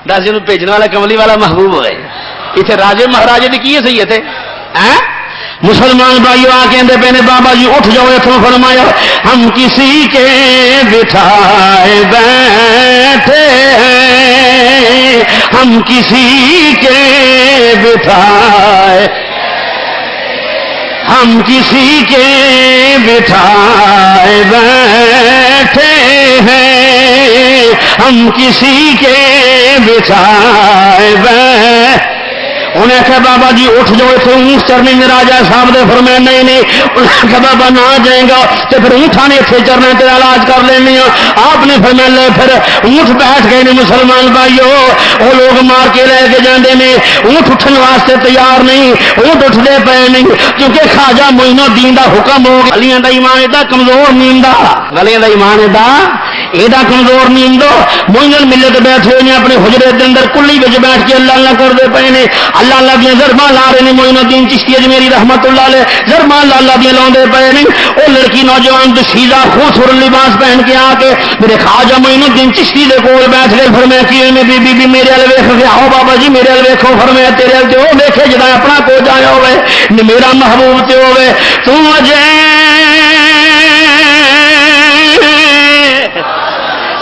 دس جنوں بھیجنے والا کملی والا محبوب ہوئے اتنے راجے مہاراجے کی کی سہی ہے مسلمان بھائیو آ کے پہ نے بابا جی اٹھ جاؤ اتوں فرمایا ہم کسی کے بٹھائے بیٹھے ہیں ہم کسی کے بٹھائے ہم کسی کے بٹھائے بیٹھے ہیں ہم کسی کے بٹھائے بیٹھے انہیں کہا بابا جی اٹھ جاؤ اتنے اونٹ چرنے میں راجا صاحب نے فرمایا نہیں انہیں کہا بابا نہ آ جائیں گا تو پھر اونٹا نے اتنے چرنا تیرا علاج کر لینی آپ نے فرمایا لے پھر اونٹ بیٹھ گئے نے مسلمان بھائیو وہ لوگ مار کے لے کے جاندے نے اونٹ اٹھن واسطے تیار نہیں اونٹ اٹھتے پے نہیں کیونکہ خواجہ معین الدین دا حکم ہو گیا گلیاں دا ایمان ایڈا کمزور نہیں ہوندا گلیاں دا ایمان ایڈا کمزور نہیں ہوندا معین الملت بیٹھے ہوئے نے اپنے حجرے دے اندر کلی وچ بیٹھ کے اللہ اللہ کرتے پے نے اللہ اللہ دیا ضرباں لا رہے ہیں معین الدین چشتی اجمیری رحمت اللہ علیہ ضرباں اللہ اللہ دیا لاؤندے پے نے وہ لڑکی نوجوان دشیزہ خوبصورت لباس پہن کے آ کے میرے خواجہ معین الدین چشتی دے کول بیٹھ گئے فرمایا کہ میں بی بی بی میرے ال ویکھ کے آؤ بابا جی میرے ال ویکھو فرمایا تیرے ال تے او ویکھے جدا اپنا کو جایا ہوے میرا محبوب تے ہوے تو اجے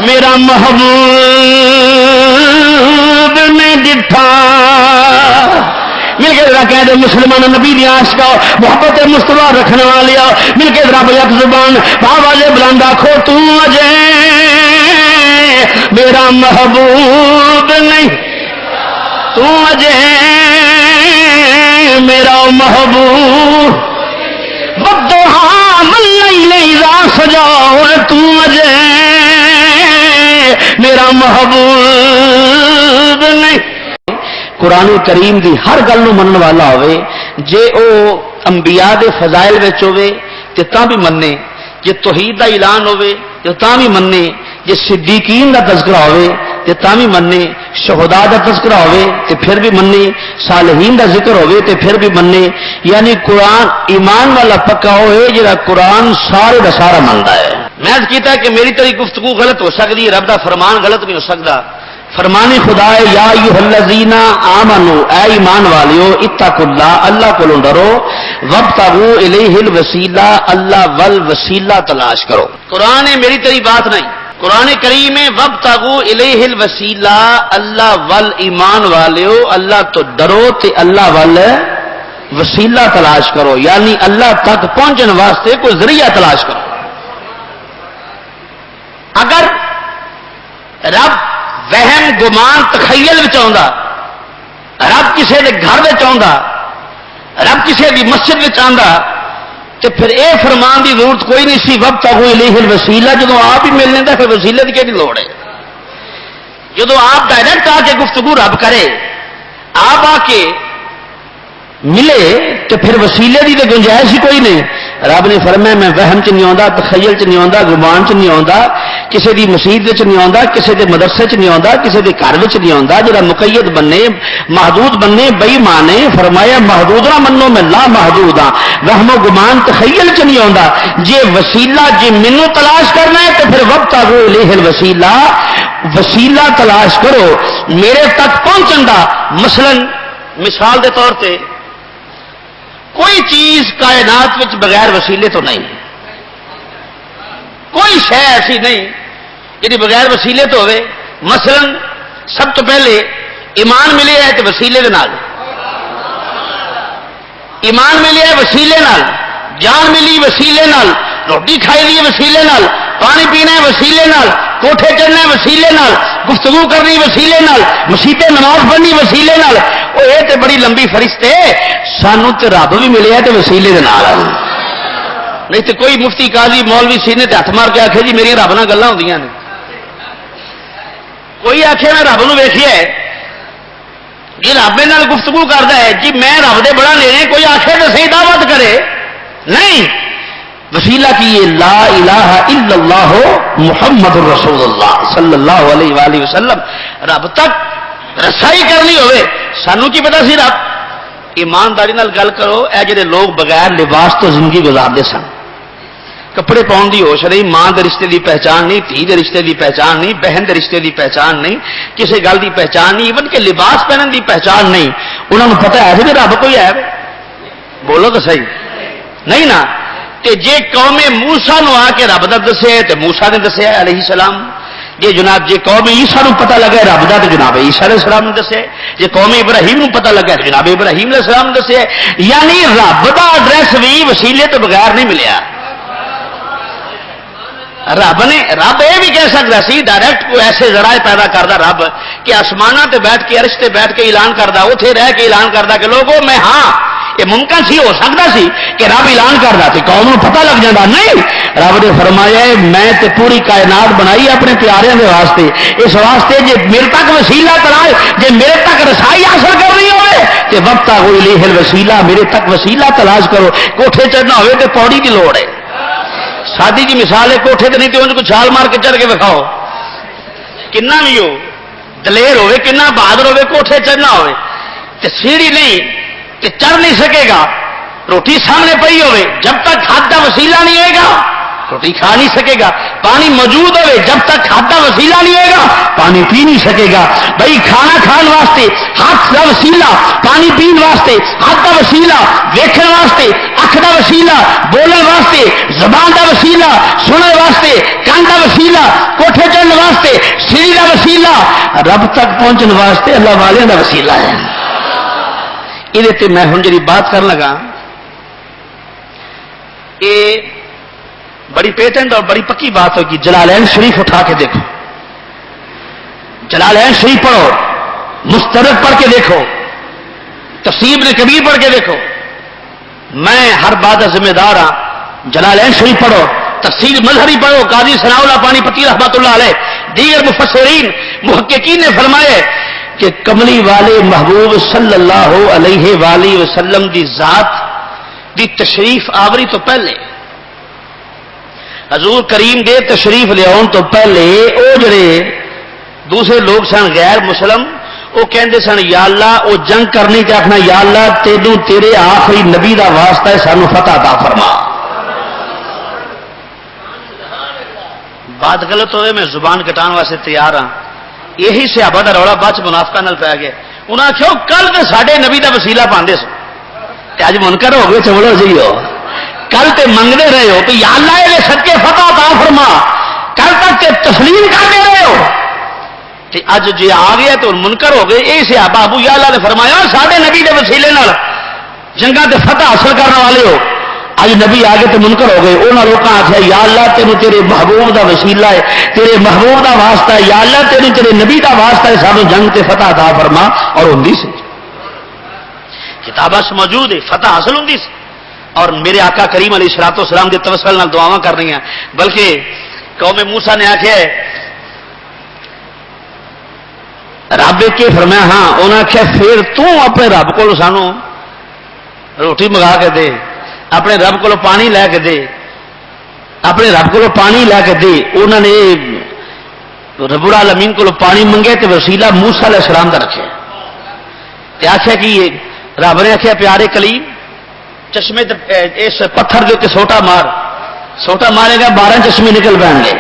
میرا محبوب نے ڈٹھا مل کے ذرا کہہ دے مسلمان نبی دی عاشقا محبت مصطفیٰ رکھنے والی مل کے ذرا بیک زبان بابا جے بلند آکھو تو اجے میرا محبوب نہیں تو اجے میرا محبوب بدوہا من لیلی را سجاؤ تو اجے میرا محبوب نہیں قرآن کریم دی ہر گل نو منن والا ہوئے جے او انبیاء دے فضائل وچ ہوئے تے تاں بھی مننے جے توحید دا اعلان ہوئے تے تاں بھی مننے جے صدیقین دا تذکرہ ہوئے تے تاں بھی مننے شہداء دا تذکرہ ہوئے تے پھر بھی مننے صالحین دا ذکر ہوئے تے پھر بھی مننے یعنی قرآن ایمان والا پکا ہوئے جڑا قرآن سارے دا سارا مندا ہے میں عرض کیتا ہے کہ میری تیری گفتگو غلط ہو سکتی ہے رب دا فرمان غلط نہیں ہو سکتا فرمان خدا ہے یا ایھا الذین آمنو اے ایمان والیو اتقوا اللہ اللہ کو ڈرو وابتغوا الیہ الوسیلہ اللہ والوسیلہ تلاش کرو قرآن ہے میری تیری بات نہیں قرآن کریم میں وابتغوا الیہ الوسیلہ اللہ والایمان والیو اللہ تو ڈرو تے اللہ وال وسیلہ تلاش کرو یعنی اللہ تک پہنچن واسطے کوئی ذریعہ تلاش کرو اگر رب وہم گمان تخیل وچ آندا رب کسے دے گھر وچ آندا رب کسے دی مسجد وچ آندا تے پھر اے فرمان دی ضرورت کوئی نہیں سی وابتغوا الیہ الوسیلہ جدوں آپ ہی ملنے دا پھر وسیلے دی کیڑی لوڑ ہے جدوں آپ ڈائریکٹ آ کے گفتگو رب کرے آپ آ کے ملے تو پھر وسیلے دی تو گنجائش ہی کوئی نہیں رب نے فرمایا میں وہم چ نہیں آندا تخیل چ نہیں آندا گمان چ نہیں آندا کسی دی مسجد وچ نہیں آندا کسی دے مدرسے چ نہیں آندا کسی دے گھر وچ نہیں آندا جڑا مقید بننے محدود بننے بے ایمان ہے فرمایا محدود نہ منو میں لا محدود ہاں وہم و گمان تخیل چ نہیں آندا جے وسیلہ جے مینوں تلاش کرنا ہے تو پھر وابتغوا الیہ الوسیلہ وسیلہ تلاش کرو میرے تک پہنچن دا مثلا مثال دے طور تے کوئی چیز کائنات وچ بغیر وسیلے تو نہیں کوئی شے ایسی نہیں جی بغیر وسیلے تو ہوئے مثلا سب تو پہلے ایمان ملے ہے تو وسیلے دے نال ایمان ملے ہے وسیلے نال جان ملی وسیلے نال روٹی کھائی لی وسیلے نال پانی پینا ہے وسیلے نال کوٹھے چڑھنا ہے وسیلے نال گفتگو کرنی وسیلے نال مسیطے نماز پڑھنی وسیلے نال وہ یہ تے بڑی لمبی فرشت ہے سانو تے رب بھی ملے ہے تے وسیلے دے نال نہیں تے کوئی مفتی قاضی مولوی سینے تے ہاتھ مار کے آکھے جی میری رب نال گلاں ہوندیاں نے کوئی آکھے میں رب نو ویکھیا ہے جی رب نال گفتگو کردا ہے جی میں رب دے بڑا نیڑے کوئی آکھے تے صحیح دعوت کرے نہیں وسیلہ کی یہ لا الہ الا اللہ محمد الرسول اللہ صلی اللہ علیہ وآلہ وسلم رب تک رسائی کرنی ہوئے سانو کی پتا سی رب ایمانداری نال گل کرو اے جڑے لوگ بغیر لباس تو زندگی گزارتے سن کپڑے پاؤن دی ہوش نہیں، ماں دے رشتے دی پہچان نہیں، دھی دے رشتے دی پہچان نہیں، بہن دے رشتے دی پہچان نہیں، کسی گل دی پہچان نہیں، ایون کہ لباس پہنن دی پہچان نہیں. انہوں نے پتہ ہے کہ رب کوئی ہے؟ بولو تو صحیح نہیں نا. تے جے قوم موسیٰ نو آ کے رب دا دسے تے موسیٰ نے دسے علیہ السلام. جی جناب جی قوم عیسیٰ نو پتہ لگا رب دا تے جناب عیسیٰ علیہ السلام نے دسے. جی قوم ابراہیم نو پتہ لگا تے جناب ابراہیم علیہ السلام نے دسے. یعنی رب دا ایڈریس بھی وسیلے تو بغیر نہیں ملیا. رب یہ بھی کہہ سکتا سی ڈائریکٹ کوئی ایسے ذرائع پیدا کرتا رب کہ آسمانہ تے بیٹھ کے عرش تے بیٹھ کے اعلان کرتا، اتنے رہ کے اعلان کرتا کہ لوگوں میں ہاں. یہ ممکن سی، ہو سکتا سی کہ رب اعلان کرتا تے قوم کو پتہ لگ جاتا. نہیں، رب نے فرمایا میں تے پوری کائنات بنائی اپنے پیاریاں دے واسطے، اس واسطے جے میرے تک وسیلہ تلاش، جے میرے تک رسائی حاصل کرنی ہوئے تے وابتغوا الیہ الوسیلہ، میرے تک وسیلہ تلاش کرو. کوٹھے چڑھنا ہوئے تے پوڑی کی لوڑ ہے. سادی جی مثال ہے، کوٹھے تے نہیں تے انج کو چھال مار کے چڑھ کے دکھاؤ، کنا بھی ہو دلیر ہوئے، کنا بہادر ہوئے، کوٹھے چڑھنا ہوئے تے سیڑھی نہیں تے چڑھ نہیں سکے گا. روٹی سامنے پئی ہوئے، جب تک ہاتھ کا وسیلہ نہیں ہوئے گا روٹی کھا نہیں سکے گا. پانی موجود ہوئے، جب تک ہاتھ کا وسیلہ نہیں ہوئے گا پانی پی نہیں سکے گا. بھائی کھانا کھان واسطے ہاتھ کا وسیلہ، پانی پین واسطے ہاتھ کا وسیلہ، ویکھن واسطے اکھ کا وسیلہ، بولن واسطے زبان کا وسیلہ، سننے واسطے کان کا وسیلہ، کوٹھے چڑھنے واسطے سیڑھی کا وسیلہ، رب تک پہنچن واسطے اللہ والوں کا وسیلہ ہے. یہ میں ہوں جی بات کر لگا، یہ بڑی پیٹنٹ اور بڑی پکی بات ہوگی. جلالین شریف اٹھا کے دیکھو، جلالین شریف پڑھو، مستدرک پڑھ کے دیکھو، تفسیر ابن کبیر پڑھ کے دیکھو. میں ہر بات کا ذمہ دار ہاں. جلالین شریف پڑھو، تفسیر مظہری پڑھو، قاضی ثناء اللہ پانی پتی رحمۃ اللہ علیہ، دیگر مفسرین محققین نے فرمائے کہ کملی والے محبوب صلی اللہ علیہ وآلہ وسلم دی ذات دی تشریف آوری تو پہلے، حضور کریم دے تشریف لیاؤن تو پہلے او جڑے دوسرے لوگ سن غیر مسلم، وہ کہندے سن یا اللہ، وہ جنگ کرنی تے آکھنا یا اللہ تینوں تیرے آخری نبی دا واسطہ ہے، سانو فتح عطا فرما. بات غلط ہوئے میں زبان کٹان واسطے تیار ہاں. یہی صحابہ دا رولا بعد منافقہ نال پی گیا. انہاں آخیا کل تے ساڈے نبی دا وسیلہ پاندے سو تے اج منکر ہو گئے چولو جی ہو. کل تے منگتے رہے ہو کہ یا اللہ یہ صدقے فتح عطا فرما، کل تک تے تسلیم کرتے رہے ہو تے اج جی آ گیا تو منکر ہو گئے. یہ صحابہ ابو یا اللہ نے فرمایا ساڈے نبی دے وسیلے نال جنگاں تے فتح حاصل کرنے والے ہو. اج نبی آ گئے تو منکر ہو گئے. انہاں لوکاں آخیا یا اللہ تینوں تیرے محبوب دا وسیلہ ہے، تیرے محبوب دا واسطہ ہے، یا اللہ تینوں تیرے نبی دا واسطہ ہے، سانو جنگ تے فتح عطا فرما. اور ہوندی سی، کتاباں موجود ہے، فتح حاصل ہوندی سی. اور میرے آقا کریم علیہ الصلوۃ والسلام دے توسل نال دعاواں کر رہی ہیں. بلکہ قوم موسیٰ نے آخیا رب کے فرمایا ہاں، انہوں نے آخیا پھر تو اپنے رب کو سانو روٹی منگا کے دے، اپنے رب کو پانی لے کے دے، اپنے رب کو پانی لے کے دے. انہوں نے رب العالمین کو پانی منگے تو وسیلہ موسیٰ علیہ السلام کا رکھے. آخیا کہ رب نے آخیا پیارے کلیم چشمے اس پتھر کے اتنے سوٹا مار، سوٹا مارے گا 12 چشمے نکل پائیں گے.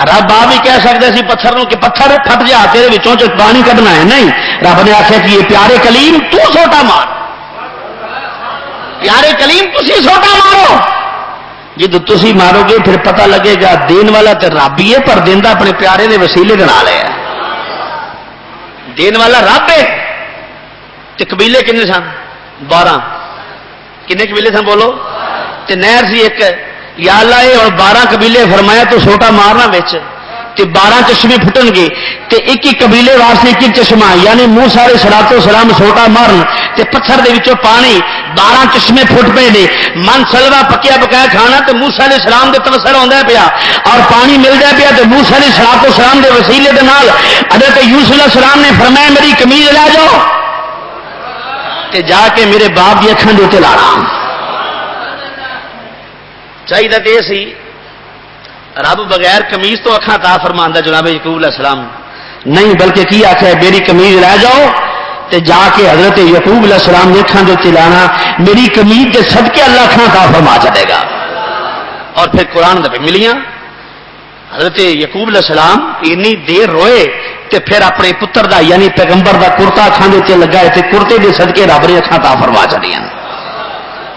رب آ بھی کہہ سکتا سی پتھر نو کہ پتھر پھٹ جا تیرے وچوں پانی کڈنا ہے، نہیں. رب نے آخیا کہ یہ پیارے کلیم تو سوٹا مار، پیارے کلیم تسی سوٹا مارو. جب تسی مارو گے پھر پتہ لگے گا دین والا تو رب ہی ہے، پر دینا اپنے پیارے دے وسیلے دے نال ہے. دین والا رب ہے. تے قبیلے کنے سن؟ 12. کنے قبیلے سن بولو؟ تے نہر سی ایک. یا اللہ یہ اور 12 قبیلے فرمایا تو سوٹا مارنا وچ تے 12 چشمے پھٹن گے تے ایک ہی قبیلے واسطے ایک چشمہ، یعنی موسیٰ علیہ السلام سوٹا مارن تے پتھر دے وچوں پانی 12 چشمے پھٹ پے نے. من سلوا پکیا پکایا کھانا تے موسیٰ علیہ السلام دے توسل ہوندا پیا اور پانی ملدا پیا تے موسیٰ علیہ السلام دے وسیلے دے نال حضرت یوسف علیہ السلام نے فرمایا میری قمیض لے جاؤ تے جا کے میرے باپ دی اکھاں دے اوتے لانا. چاہیے تو یہ سی رب بغیر قمیض تو اکھاں عطا فرماندا جناب یعقوب علیہ السلام نہیں، بلکہ کی آخیا میری قمیض لے جاؤ تے جا کے حضرت یعقوب علیہ السلام نے اکھاں دے اوتے لانا. میری قمیض دے صدقے اللہ اکھاں عطا فرما چلے گا. اور پھر قرآن دے ملیاں حضرت یعقوب علیہ السلام اتنی دیر روئے تے پھر اپنے پتر دا یعنی پیغمبر دا کرتا اکھاں دے تے لگا تے کرتے دے صدقے رب نے اکھاں عطا فرما چھڑیاں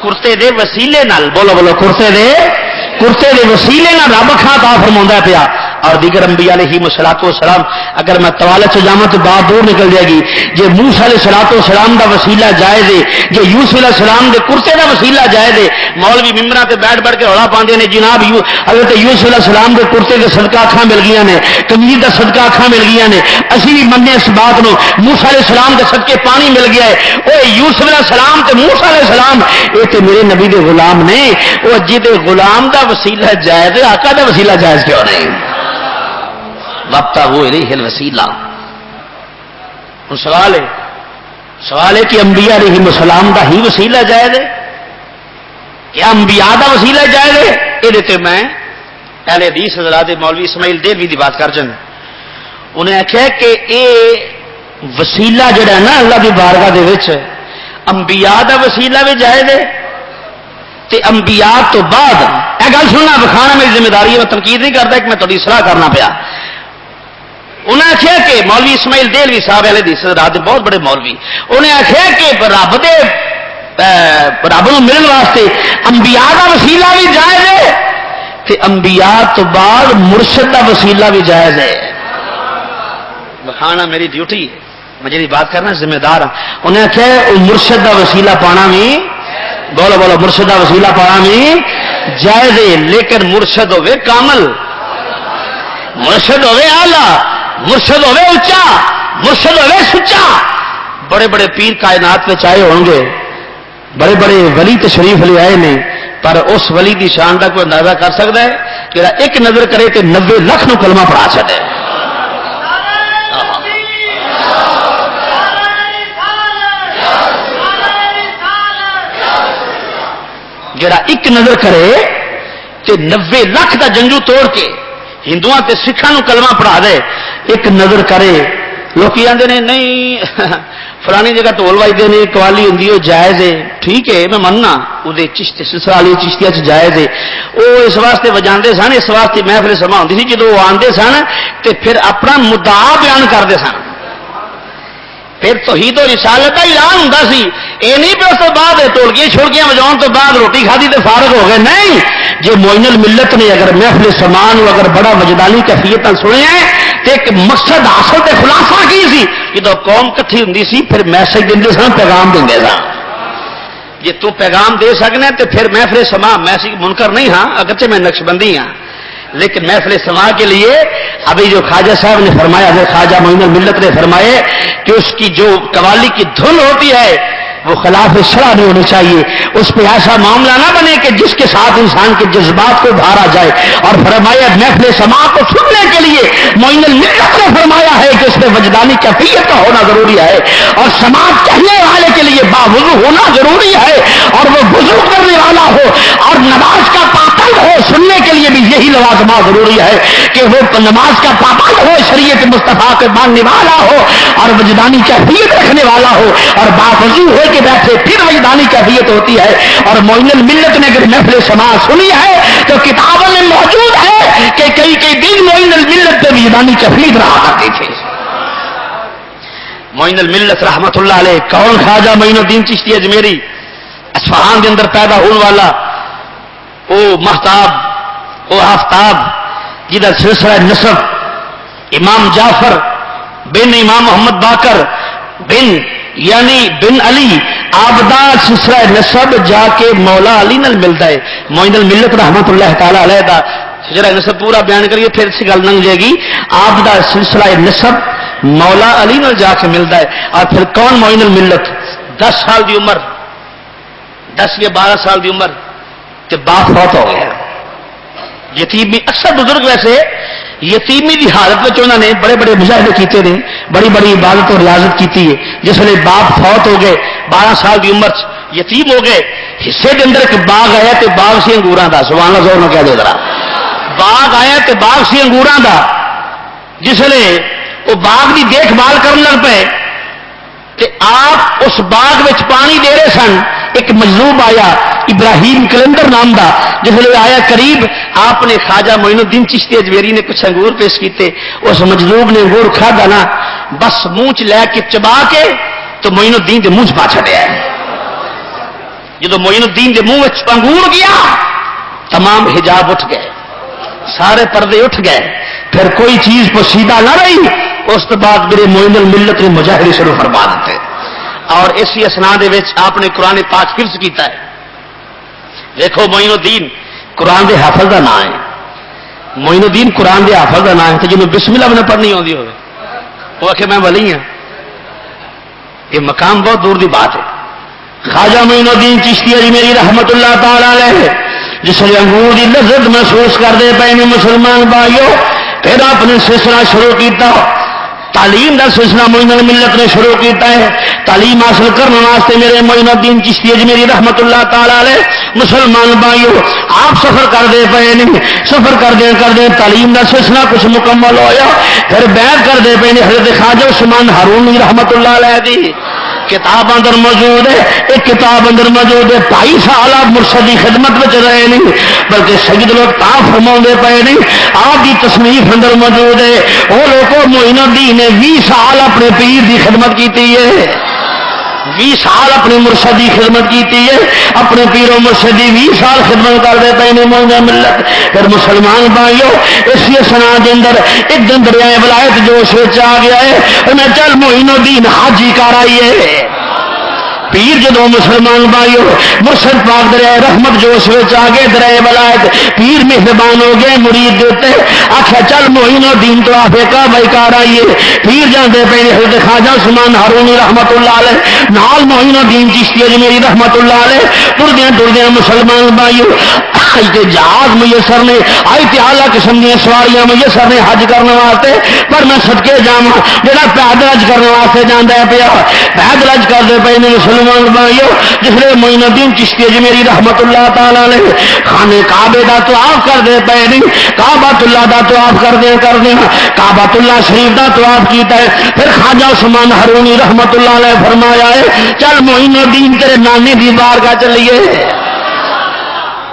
کرتے دے وسیلے نال بولو بولو کرتے دے وسیلے نال رب اکھاں عطا فرماوندا پیا اور دیگر انبیاء علیہ السلام اگر میں طوالت سے جاواں تو بات دور نکل جائے گی جے موسیٰ علیہ السلام دا وسیلہ جائز ہے جے یوسف علیہ السلام دے کرتے دا وسیلہ جائز ہے مولوی ممبراں تے بیٹھ کے رولا پاندے نے جناب حضرت یوسف علیہ السلام دے کرتے دے صدقہ اکھاں مل گئیاں نے قمیض دا صدقہ اکھاں مل گئیاں نے اسی بھی مننے اس بات نو موسیٰ علیہ السلام دے صدقے پانی مل گیا ہے اوے یوسف علیہ السلام تے موسیٰ علیہ السلام اے تے میرے نبی دے غلام نے او جے دے غلام دا وسیلہ جائز ہے آقا دا وسیلہ جائز کیوں نہیں وابتغوا الیہ الوسیلہ سوال ہے کہ انبیاء علیہ السلام دا ہی وسیلہ جائز ہے کیا انبیاء دا وسیلہ جائز ہے یہ دیتے میں اہل حدیث حضرات مولوی اسماعیل دہلوی دی بات کر جن انہیں آخیا کہ یہ وسیلہ جڑا ہے نا اللہ دی بارگاہ دے وچ انبیاء دا وسیلہ بھی جائز ہے تے انبیاء تو بعد یہ گل سننا بکھانا میری ذمہ داری ہے میں تنقید نہیں کرتا کہ میں تھوڑی اصلاح کرنا پیا انہیں آخیا کہ مولوی اسماعیل دہلوی صاحب اہل حدیث حضرات بہت بڑے مولوی انہیں آخیا کہ رب نو ملن واسطے انبیاء دا وسیلہ بھی جائز ہے تے انبیاء تو بعد مرشد دا وسیلہ بھی جائز ہے بخانا میری ڈیوٹی ہے میں جی بات کرنا ذمہ دار ہوں انہیں آخیا مرشد دا وسیلہ پانا بھی بولو بولو مرشد دا وسیلہ پانا بھی جائز ہے لیکن مرشد ہوئے کامل مرشد ہوئے آلہ مرشد ہوئے اچا مرشد ہوئے سچا بڑے بڑے پیر کائنات میں چاہے ہوں گے بڑے بڑے ولی تشریف لے آئے نے پر اس ولی دی شان کا کوئی اندازہ کر سکتا ہے کہ ایک نظر کرے تو 90 لاکھ نو کلمہ پڑھا سکے جڑا ایک نظر کرے تو 90 لاکھ دا جنجو توڑ کے ہندوؤں تے سکھاں نو کلمہ پڑھا دے ایک نظر کرے لوگ آتے ہیں نہیں فلانی جگہ ٹول وجتے ہیں قوالی ہوں جائز ہے ٹھیک ہے میں مننا وہ سلسلہ والی چشتیاں جائز ہے وہ اس واسطے وجاندے سن اس واسطے محفل سما ہوتی سی جدو وہ آتے سن تو پھر اپنا مدعا بیان کرتے سن پھر توحید و رسالت کا اعلان ہوں سی یہ نہیں پھر اس تو بعد ٹولکیاں چھڑکیاں بجاؤ تو بعد روٹی کھادی تو فارغ ہو گئے نہیں جی معین الملت نے اگر محفل سمان اگر بڑا وجدانی کیفیت سنے ہیں تو ایک مقصد حاصل تے خلاصہ کی سی جدو قوم کٹھی ہوں سی پھر میسج دے سن پیغام دیں سن جی تو پیغام دے سکنا تو پھر محفل سما میسج منکر نہیں ہاں اگرچہ میں نقش بندی ہاں لیکن محفل سما کے لیے ابھی جو خواجہ صاحب نے فرمایا حضرت خواجہ معین الملت نے فرمائے کہ اس کی جو قوالی کی دھن ہوتی ہے وہ خلاف شرع نہیں ہونی چاہیے اس پہ ایسا معاملہ نہ بنے کہ جس کے ساتھ انسان کے جذبات کو بھارا جائے اور فرمایا محفل سما کو سننے کے لیے معین الملت نے فرمایا ہے کہ اس میں وجدانی کیفیت کا ہونا ضروری ہے اور سماعت کہنے والے کے لیے باوضو ہونا ضروری ہے اور وہ وضو کرنے والا ہو اور نماز کا پابند ہو سننے کے لیے بھی یہی لوازمات ضروری ہے کہ وہ نماز کا پابند ہو شریعت مصطفیٰ کے ماننے والا ہو اور وجدانی کیفیت رکھنے والا ہو اور باوضو ہو کے بیٹھے پھر وجدانی کیفیت ہوتی ہے اور معین الملت نے اگر محفل سما سنی ہے تو کتابوں میں موجود ہے کہ کئی دن معین الملت پہ وجدانی کیفیت رہا کرتے تھے معین الملت رحمت اللہ علیہ کون خواجہ معین الدین چشتی اجمیری اصفہان کے اندر پیدا ہونے والا او محتاب او آفتاب جدھر سلسلہ نسب امام جعفر بن امام محمد باقر بن یعنی بن علی آبدہ سلسلہ نسب جا کے مولا علی نال ملتا ہے معین الملت رحمت اللہ تعالی علیہ دا سلسلہ نسب پورا بیان کریے پھر سے گل لنگ جائے گی آبدہ سلسلہ نسب مولا علی نال جا کے ملتا ہے اور پھر کون معین الملت 10 سال دی عمر 10 یا 12 سال دی عمر تے باپ فوت ہو گیا یتیمی اکثر بزرگ ویسے یتیمی دی حالت میں انہوں نے بڑے بڑے مظاہرے کیتے ہیں بڑی بڑی عبادت اور ریاضت کیتی ہے جس ویلے باپ فوت ہو گئے 12 سال دی عمر یتیم ہو گئے حصے کے اندر ایک باغ آیا تے باغ سی انگوراں دا سبحان اللہ زور نہ کہہ دے ذرا باغ آیا تے باغ سی انگوراں دا جس ویلے وہ باغ دی دیکھ بھال کرن لگ پے تے آپ اس باغ وچ پانی دے رہے سن ایک مجذوب آیا ابراہیم کلندر نام دا، جس لئے آیا قریب آپ نے خواجہ معین الدین چشتی اجمیری نے کچھ انگور پیش کیتے، اس مجذوب نے انگور کھا گانا بس منہ لے کے چبا کے تو معین الدین دے منہ پا چھڑیا ہے۔ جدو معین الدین دے منہ انگور گیا تمام حجاب اٹھ گئے، سارے پردے اٹھ گئے، پھر کوئی چیز پوشیدہ نہ رہی۔ اس کے بعد میرے معین الملت نے مجاہدے شروع فرما دیتے، اور اسی اسنا دے وچ آپ نے قرآن پاک حفظ کیتا ہے۔ دیکھو معین الدین قرآن دے حافظ کا نام ہے، معین الدین قرآن دے حافظ کا نام ہے، تو جنہوں بسم اللہ میں پڑھنی ہوتی ہوگی وہ آخر میں ولی ہوں، یہ مقام بہت دور دی بات ہے۔ خواجہ معین الدین چشتی اجمیری رحمت اللہ تعالی علیہ جس نے انگور کی لذت محسوس کرتے پے نے مسلمان بھائیو، پھر آپ نے سلسلہ شروع کیتا، تعلیم کا سلسلہ معین الملت نے شروع کیتا ہے۔ تعلیم حاصل کرنے واسطے میرے معین الدین چشتی اجمیری رحمت اللہ تعالی علیہ مسلمان بھائیو آپ سفر کرتے پے نہیں، سفر کردے تعلیم کا سلسلہ کچھ مکمل ہویا، پھر بیعت کرتے پے نے حضرت خواجہ عثمان ہارونی رحمت اللہ علیہ دی کتاب اندر موجود ہے۔ ایک کتاب اندر موجود ہے، 22 سال آپ مرشد کی خدمت میں رہے نہیں، بلکہ سید لوگ تا فرما پے نہیں، آپ کی تصنیف اندر موجود ہے۔ وہ لوگوں معین الدین نے 20 سال اپنے پیر کی خدمت کی ہے، 20 سال اپنی مرشد کی خدمت کی ہے، اپنے پیروں مرشد کی 20 سال خدمت کرتے پے نے معین ملت۔ پھر مسلمان بھائیو اسی سنا کے اندر ایک دن دریائے ولایت جوش آ گیا ہے، میں چل معین الدین حاجی کر آئیے۔ پیر جدو مسلمان بھائیو مرشد پاک دریائے رحمت جوش آ گئے، دریائے ولایت پیر مہربان ہو گئے، مرید دیتے آخیا چل معین الدین تو آپ کا بھائی کار آئیے۔ پیر جانے پہ حضرت خواجہ عثمان ہارونی رحمت اللہ علیہ نال معین الدین چشتی اجمیری رحمت اللہ علیہ ٹردیا مسلمان بھائیو جہاز میسر نے آئی اعلیٰ قسم دیا سواریاں میسر نے حج کرنے واسطے، پر میں صدقے جاواں جڑا پیدل حج کرنے واسطے جانا ہے پیا پیدل حج کرتے پے نے مسلمان بھائیو۔ جس نے معین الدین چشتی اجمیری رحمت اللہ تعالی علیہ خانے کعبے دا طواف کرتے پے نہیں، کعبۃ اللہ دا طواف کردے کعبۃ اللہ شریف دا طواف کیتا ہے۔ پھر خواجہ عثمان ہارونی رحمت اللہ علیہ فرمایا ہے چل معین الدین تیرے نانے دی بارگاہ چلیے،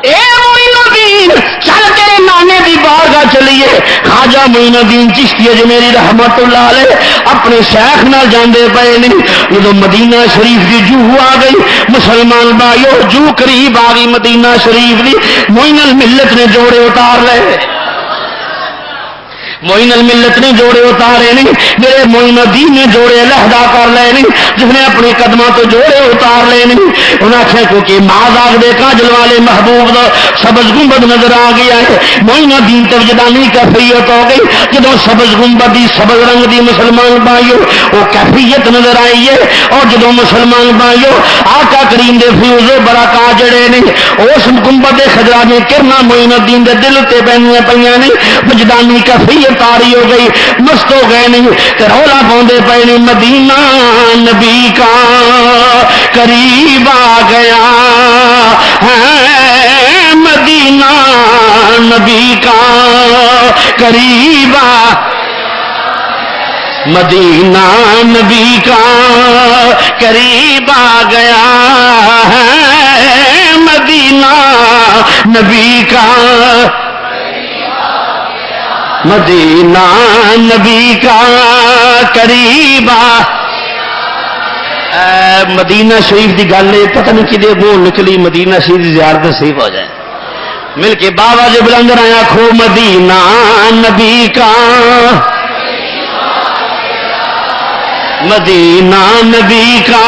اے معین الدین چل تیرے نانے دی بارگاہ چلیے۔ خواجہ معین الدین چشتی اجمیری رحمت اللہ علیہ اپنے شیخ نال جاندے پے نہیں، جدو مدینہ شریف دی جو آ گئی مسلمان بھائیو، جو قریب آ گئی مدینہ شریف دی، معین الملت نے جوڑے اتار لے، معین الملت نے جوڑے اتارے نہیں، میرے معین الدین نے جوڑے علیحدہ کر لے نہیں، جس نے اپنے قدموں تو جوڑے اتار لے نہیں۔ انہوں نے کیونکہ ماذاق دے کاجل والے محبوب دا سبز گنبد نظر آ گیا ہے، معین الدین توجدانی کیفیت ہو گئی جدو سبز گنبد دی سبز رنگ دی مسلمان بھائیو وہ کیفیت نظر آئی ہے، اور جدو مسلمان بھائیو آقا کریم دے فیوز و برکات جڑے نہیں اس گنبد خضرا نے کرنا معین الدین دے دل تے پینیاں پیاں نہیں، وجدانی کیفیت تاری ہو گئی، مست ہو گئے نہیں، رولا پاؤندے پے نہیں مدینہ نبی کا قریب آ گیا ہے، مدینہ نبی کا قریب آ، مدینہ نبی کا قریب آ گیا ہے، مدینہ نبی کا مدینہ نبی کا قریب آ۔ مدینہ شریف دی گل ہے، پتہ نہیں کدے منہ نکلی مدینہ شریف دی زیارت نصیب ہو جائے، مل کے بابا جی بلند آیا کھو مدینہ نبی کا، مدینہ نبی کا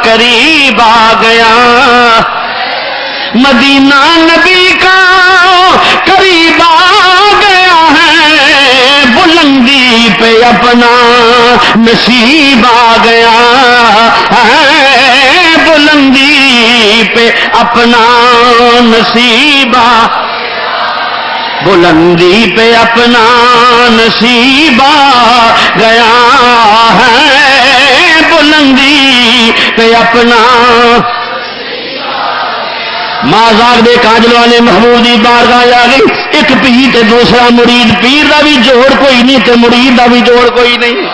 قریب آ گیا، مدینہ نبی کا قریب آ گیا ہے، بلندی پہ اپنا نصیب آ گیا ہے، بلندی پہ اپنا نصیب آ، بلندی پہ اپنا نصیب آ گیا ہے، بلندی پہ اپنا مازاق دے کاجل والے محبوب دی بارگاہ آ گئی، ایک پیر تے دوسرا مرید، پیر دا بھی جوڑ کوئی نہیں تے مرید دا بھی جوڑ کوئی نہیں۔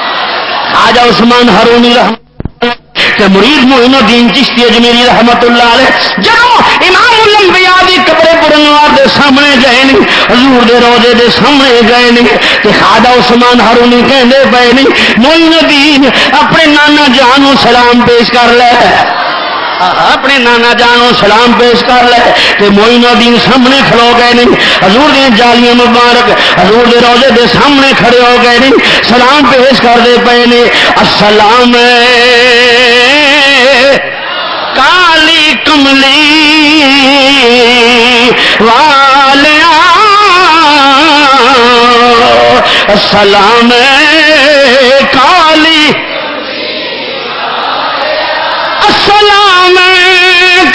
خواجہ عثمان ہارونی رحمت کہ مرید معین الدین چشتی اجمیری رحمت اللہ علیہ جب امام الانبیاء دی قبر پرنوار دے سامنے گئے نہیں، حضور دے روضے دے سامنے گئے نہیں کہ خواجہ عثمان ہارونی کہندے پئے نہیں معین الدین اپنے نانا جانوں سلام پیش کر لے، اپنے نانا جانوں سلام پیش کر لے کہ معین الدین سامنے کھلو گئے نہیں، حضور دے جالیاں مبارک حضور دے روضے دے سامنے کھڑے ہو گئے نہیں، سلام پیش کر دے پے نے السلام کالی کملی والیا السلام کالی السلام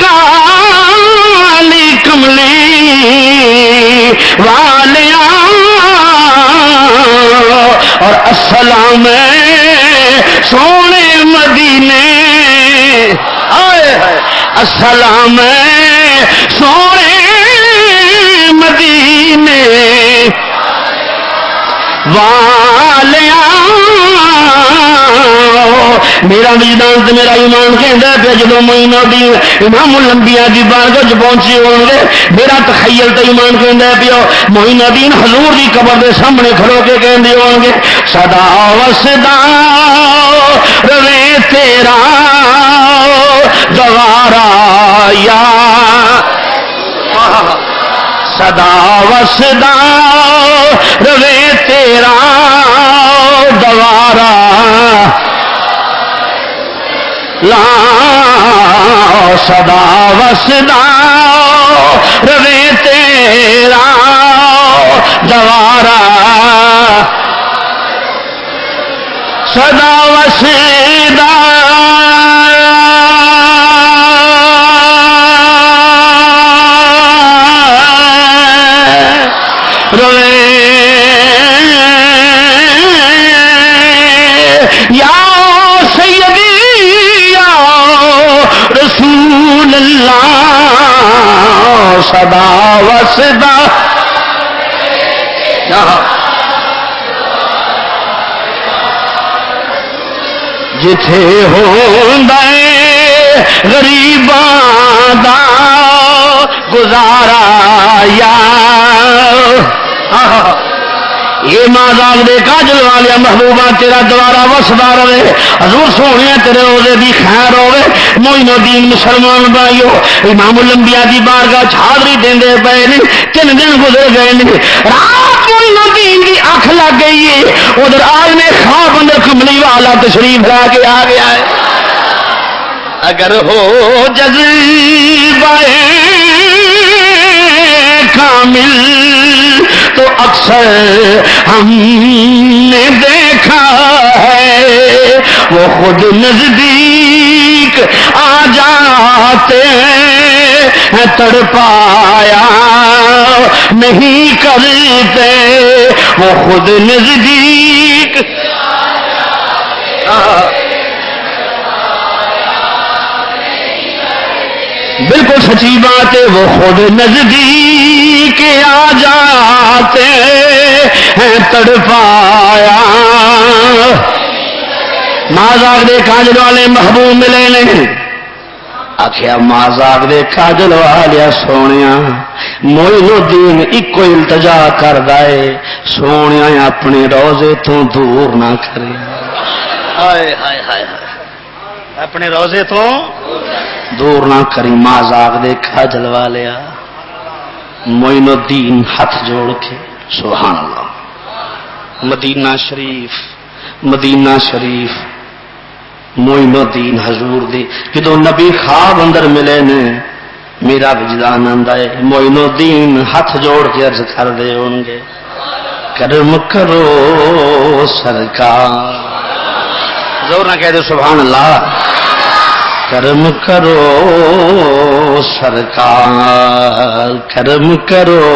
کالی کملی والیا اور السلام سونے مدینے السلام سونے مدینے والیا میرا وجدان تے میرا ایمان کہندا پیا جدوں معین الدین امام الانبیاء دی بارگاہ وچ پہنچے ہون گے میرا تخیل تے ایمان کہندا پیا معین الدین حضور دی قبر دے سامنے کھڑو کے کہندے ہون گے سدا وسدا روے تیرا دوارا یا سدا وسدا روے تیرا دوارا لا سدا وسدا روے تیرا دوارا سدا وسدا روے یا سیدی یا رسول اللہ سدا وسدا جتھے ہوندا غریباں دا گزارا یا یہ ماں دے کاجل والیا محبوبہ تیرا دوارا وسدا رہے حضور سونے تیرے روزے دی خیر ہوے معین الدین مسلمان بھائیو امام الانبیاء دی بارگاہ حاضری دیندے پئے نے 3 دن گزر گئے نے رات معین الدین دی اکھ لگ گئی ہے ادھر عالم خواب اندر کملی والا تشریف لا کے آ گیا ہے اگر ہو جذبہ کامل تو اکثر ہم نے دیکھا ہے وہ خود نزدیک آ جاتے ہیں تڑپایا نہیں کرتے وہ خود نزدیک بالکل سچی بات ہے وہ خود نزدیک آ جاتے ہیں تڑپایا مازاق دے کاجل والے محبوب ملے نہیں آخیا مازاق دے کاجل والے سونے معین الدین ایک التجا کر دے سونے اپنے روزے تو دور نہ کرے ہائے ہائے ہائے اپنے روزے تو دور نہ کری مازاق دے کاجل والیا معین الدین ہاتھ جوڑ کے سبحان اللہ مدینہ شریف معین الدین حضور دی جدو نبی خواب اندر ملے نے میرا وجدان آندا ہے معین الدین ہاتھ جوڑ کے عرض کر دے ہوں گے کرم کرو سرکار زور نہ کہہ دے سبحان اللہ کرم کرو سرکار کرم کرو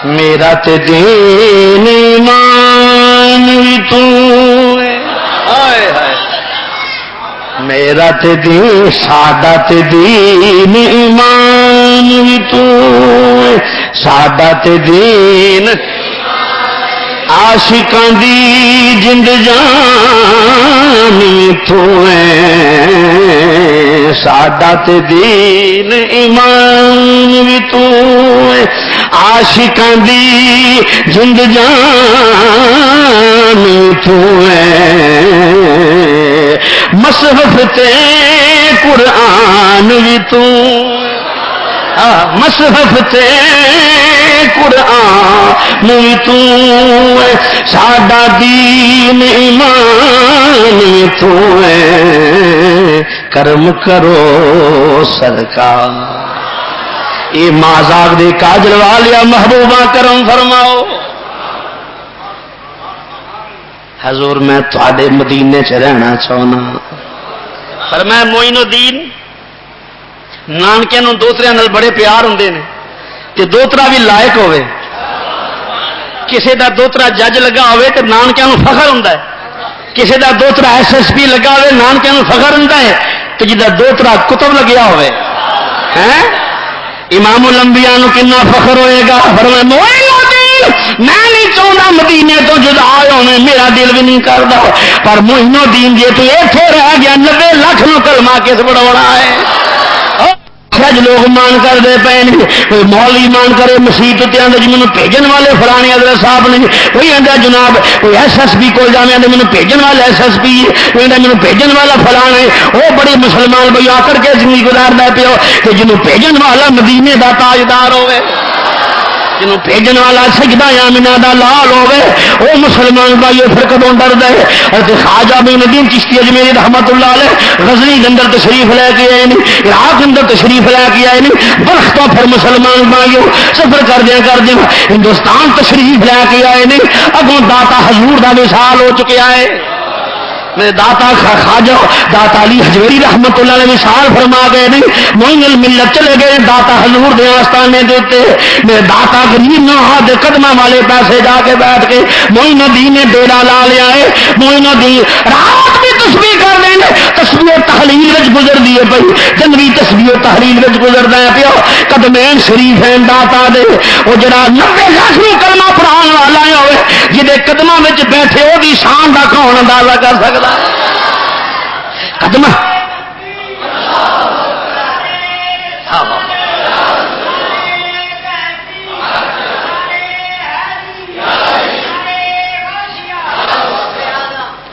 میرا تے دین ایمان بھی تو میرا تے دین ساڈا تے دین ایمان بھی تو ساڈا تے دین عاشقاں دی جند جان تو ہے ساڈا تے دین ایمان بھی تو ہے عاشقاں دی جند جان تو ہے مصحف تے قرآن بھی تو مصحف تے قرآن بھی تو ساڈا دین ایمان تو ہے کرم کرو سرکار اے مازاق دے کاجل والیا محبوبہ کرم فرماؤ حضور میں تھوڑے مدینے چ رہنا چاہنا فرمایا معین الدین نانکے نو دوترے نال بڑے پیار ہوندے نے تے دوترا بھی لائق ہوئے کسے دا دوترا جج لگا ہوئے تے نانکے نو فخر ہوندا ہے کسے دا دوترا SSP لگا ہوئے نانکے نو فخر ہوندا ہے تے جدا دوترا کتب لگیا ہوئے ہیں امام الانبیاء نو کنا فخر ہوئے گا فرمایا معین الدین میں نہیں چاہتا مدینے تو جدا ہونے میرا دل بھی نہیں کرتا پر معین الدین جی تو ایتھے رہ گیا 90 لاکھ نو کلمہ کس بڑھاونا ہے سج لوگ مان کرتے پے کوئی مولوی مان کرے مسیت جی مجھے بھیجن والے فلانے حضرت صاحب نے کوئی آتا جناب کوئی SSP کو جانے مجھے بھیجن والا SSP کوئی مجھے بھیجن والا فلانا ہے وہ بڑے مسلمان بھائی آ کر کے زندگی گزارتا پیو کہ جنہوں بھیجن والا مدینے کا تاجدار ہوئے جنہوں بھیجن والا سجدہ یامنہ دا لال ہوئے وہ مسلمان بھائی پھر کدوں ڈردا ہے خواجہ معین الدین چشتی اجمیری رحمت اللہ علیہ غزنی کے اندر تشریف لے کے آئے نہیں عراق کے اندر تشریف لے کے آئے نہیں برختوں پھر مسلمان بھائیوں سفر کردیا ہندوستان تشریف لے کے آئے نہیں اگوں داتا حضور دا وصال ہو چکیا ہے میرے داتا خواجہ داتا علی حجویری رحمت اللہ علیہ وصال فرما گئے نہیں معین الملت چلے گئے داتا حضور دے آستانے دیتے میرے داتا غریب نوحہ دے قدمہ والے پیسے جا کے بیٹھ کے معین الدین نے ڈیرا لا لیا ہے معین الدین رات بھی تسبیح کر دیں تسبیح تحلیل وچ گزر دیے پئی جن بھی تسبیح تحلیل وچ گزردا ہے پیو قدمین شریف ہیں داتا دے وہ جڑا 90 لاکھ کلمہ پڑھان والا ہوئے جدے قدمہ وچ بیٹھے وہ دی شان دا کون اندازہ کر سکدا قدمہ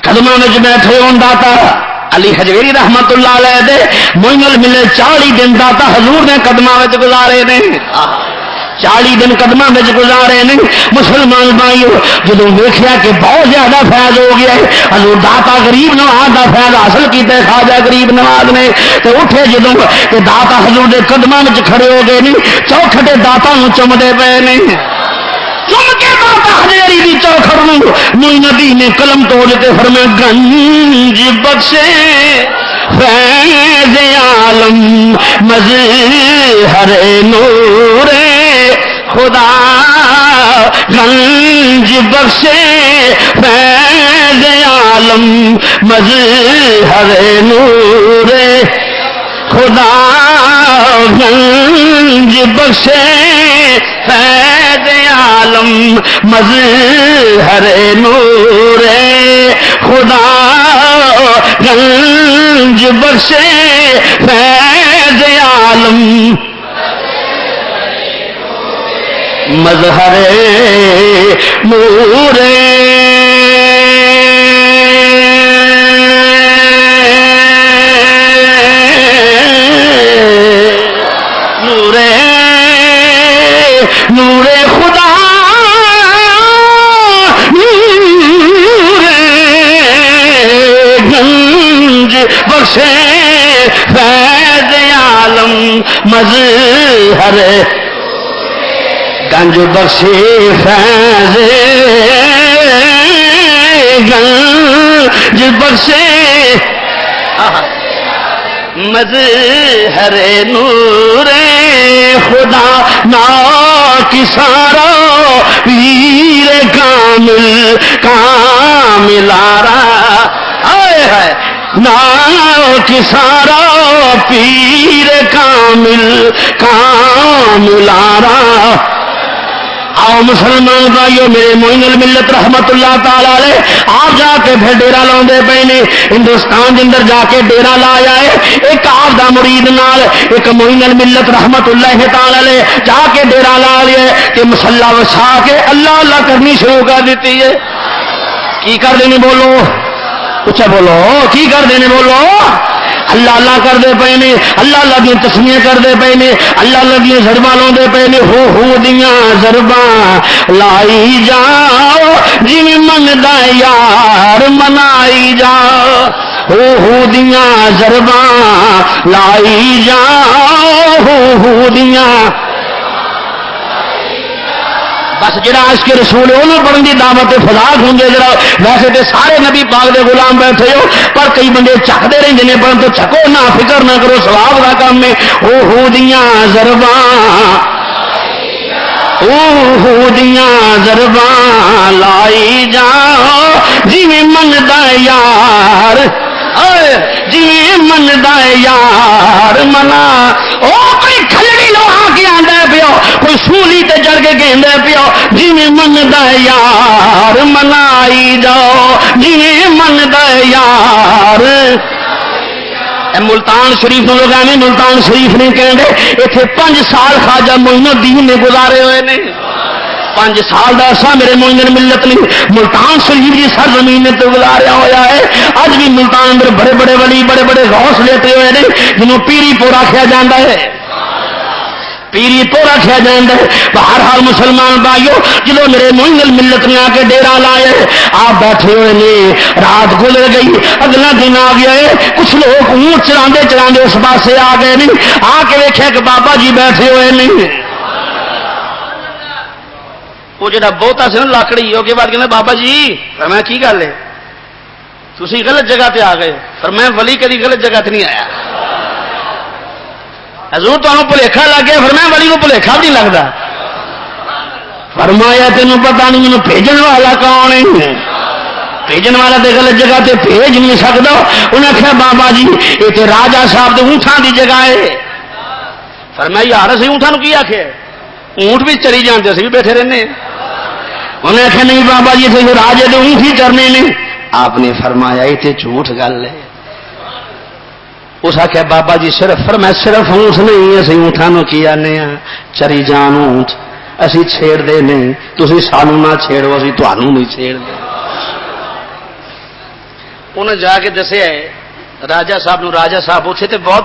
قدمہ وچ بیٹھے ہون داتا علی حجویری رحمت اللہ علیہ دے معین الملت 40 دن داتا حضور نے قدمہ وچ گزارے نے 40 دن قدمہ وچ گزارے نے مسلمان بھائیو جدوں ویکھیا کہ بہت زیادہ فیض ہو گیا ہے حضور داتا غریب نواز دا فیض حاصل کیتا ہے خواجہ غریب نواز نے تے اٹھے جدوں کہ داتا حضور دے قدمہ وچ کھڑے ہو گئے نہیں چوکھٹے داتا نوں چمدے پے نے چم کے داتا حجویری دی چوکھٹ نوں معین الدین نے قلم توڑ کے فرمایا گنج بخشے فیض عالم مظہر نور خدا گنج بخشے فیض عالم مظہر نور خدا گنج بخشے فیض عالم مظہر نور خدا گنج بخشے فیض عالم مظہر نور نور نور خدا نور گنج بخشے فیض عالم مظہر گنج بخشے فیض گنج بخشے مظہر نور خدا نا کی سارا پیر کامل کاملارا آئے ہے نا کی سارا پیر کامل کاملارا آؤ مسلمان بھائیو میرے معین الملت رحمت اللہ تعالی علیہ آپ جا کے پھر ڈیرا لاؤندے پے نے ہندوستان دے اندر جا کے ڈیرا لایا ہے ایک آپ دا مرید نال ایک معین الملت رحمت اللہ تعالی علیہ جا کے ڈیرا لا لیا کہ مصلا وسا کے اللہ اللہ کرنی شروع کر دیتی ہے کی کر دینے بولو اچھا بولو کی کر دینے بولو اللہ اللہ کرتے پے نے اللہ اللہ دی تسمیاں کرتے پے نے اللہ اللہ دی ضرباں لاؤندے پے نے ہو دیاں ضرباں لائی جاؤ جی مندا یار منائی جاؤ ہو دیاں ضرباں لائی جاؤ ہو دیاں بس جڑا عشق رسول انہوں پڑھن کی دعوت فضاق ہوں گے جڑا ویسے تو سارے نبی پاک دے غلام بیٹھے ہو پر کئی بندے چکتے رہتے ہیں پر تو چکو نہ فکر نہ کرو ثواب کا کام ہے او دیاں ضرباں او دیاں ضرباں لائی جاؤ جی مندا یار جی مندا یار منا او کوئی کھلڑی لوہا کے آندا پیو کوئی سولی تے چڑھ کے کہندا پیو جی مندا یار منائی جاؤ جی مندا یار ملتان شریف نو لوگ ایویں ملتان شریف نہیں کہندے ایتھے 5 سال خواجہ معین الدین نے گزارے ہوئے نے 5 سال دا عرصہ میرے معین ملت نے ملتان شریف کی سرزمین نے تو گزاریا ہوا ہے اج بھی ملتان اندر بڑے بڑے ولی بڑے بڑے غوث لیتے ہوئے نے جنہوں پیری پورا کھیا جاتا ہے پیری پورا کھیا جاتا ہے بہرحال مسلمان بھائیو جدو میرے معین ملت نے آ کے ڈیرا لایا آپ بیٹھے ہوئے نے رات گزر گئی اگلا دن آ گیا ہے کچھ لوگ اونٹ چلاندے چلاندے اس پاسے آ گئے نہیں آ کے دیکھا کہ بابا جی بیٹھے ہوئے نہیں وہ جڑا بہتا سی نا لاکڑی وہ کے بعد کہنا بابا جی فرمایا کی گل ہے تسی غلط جگہ تے آ گئے فرمایا ولی کدی غلط جگہ تے نہیں آیا حضور تمہیں بھلیکھا لگ گیا فرمایا ولی کو بھلیکھا بھی نہیں لگتا فرمایا تینوں پتہ نہیں مینوں بھیجن والا کون ہے بھیجن والا تے غلط جگہ تے بھیج نہیں سکتا انہیں آخیا بابا جی یہ تے راجا صاحب دے اونٹاں دی جگہ ہے فرمایا یار اسی اونٹاں نوں کی آکھیا اونٹ بھی چری جانتے اسی بھی بیٹھے رہنے انہیں آخیا نہیں بابا جی اتنے راجے دے اونٹ ہی چرنے نے آپ نے فرمایا یہ تے جھوٹ گل ہے اس آخیا بابا جی صرف فرمایا صرف اونٹ نہیں اسی اونٹاں نوں کی آنے چری جان اونٹ اسی چھیڑ دے نہیں تسی سانو نہ چھیڑو اسی تانوں نہیں چھیڑ دے انہیں جا کے دسیا راجا صاحب نو راجا صاحب اتنے تے بہت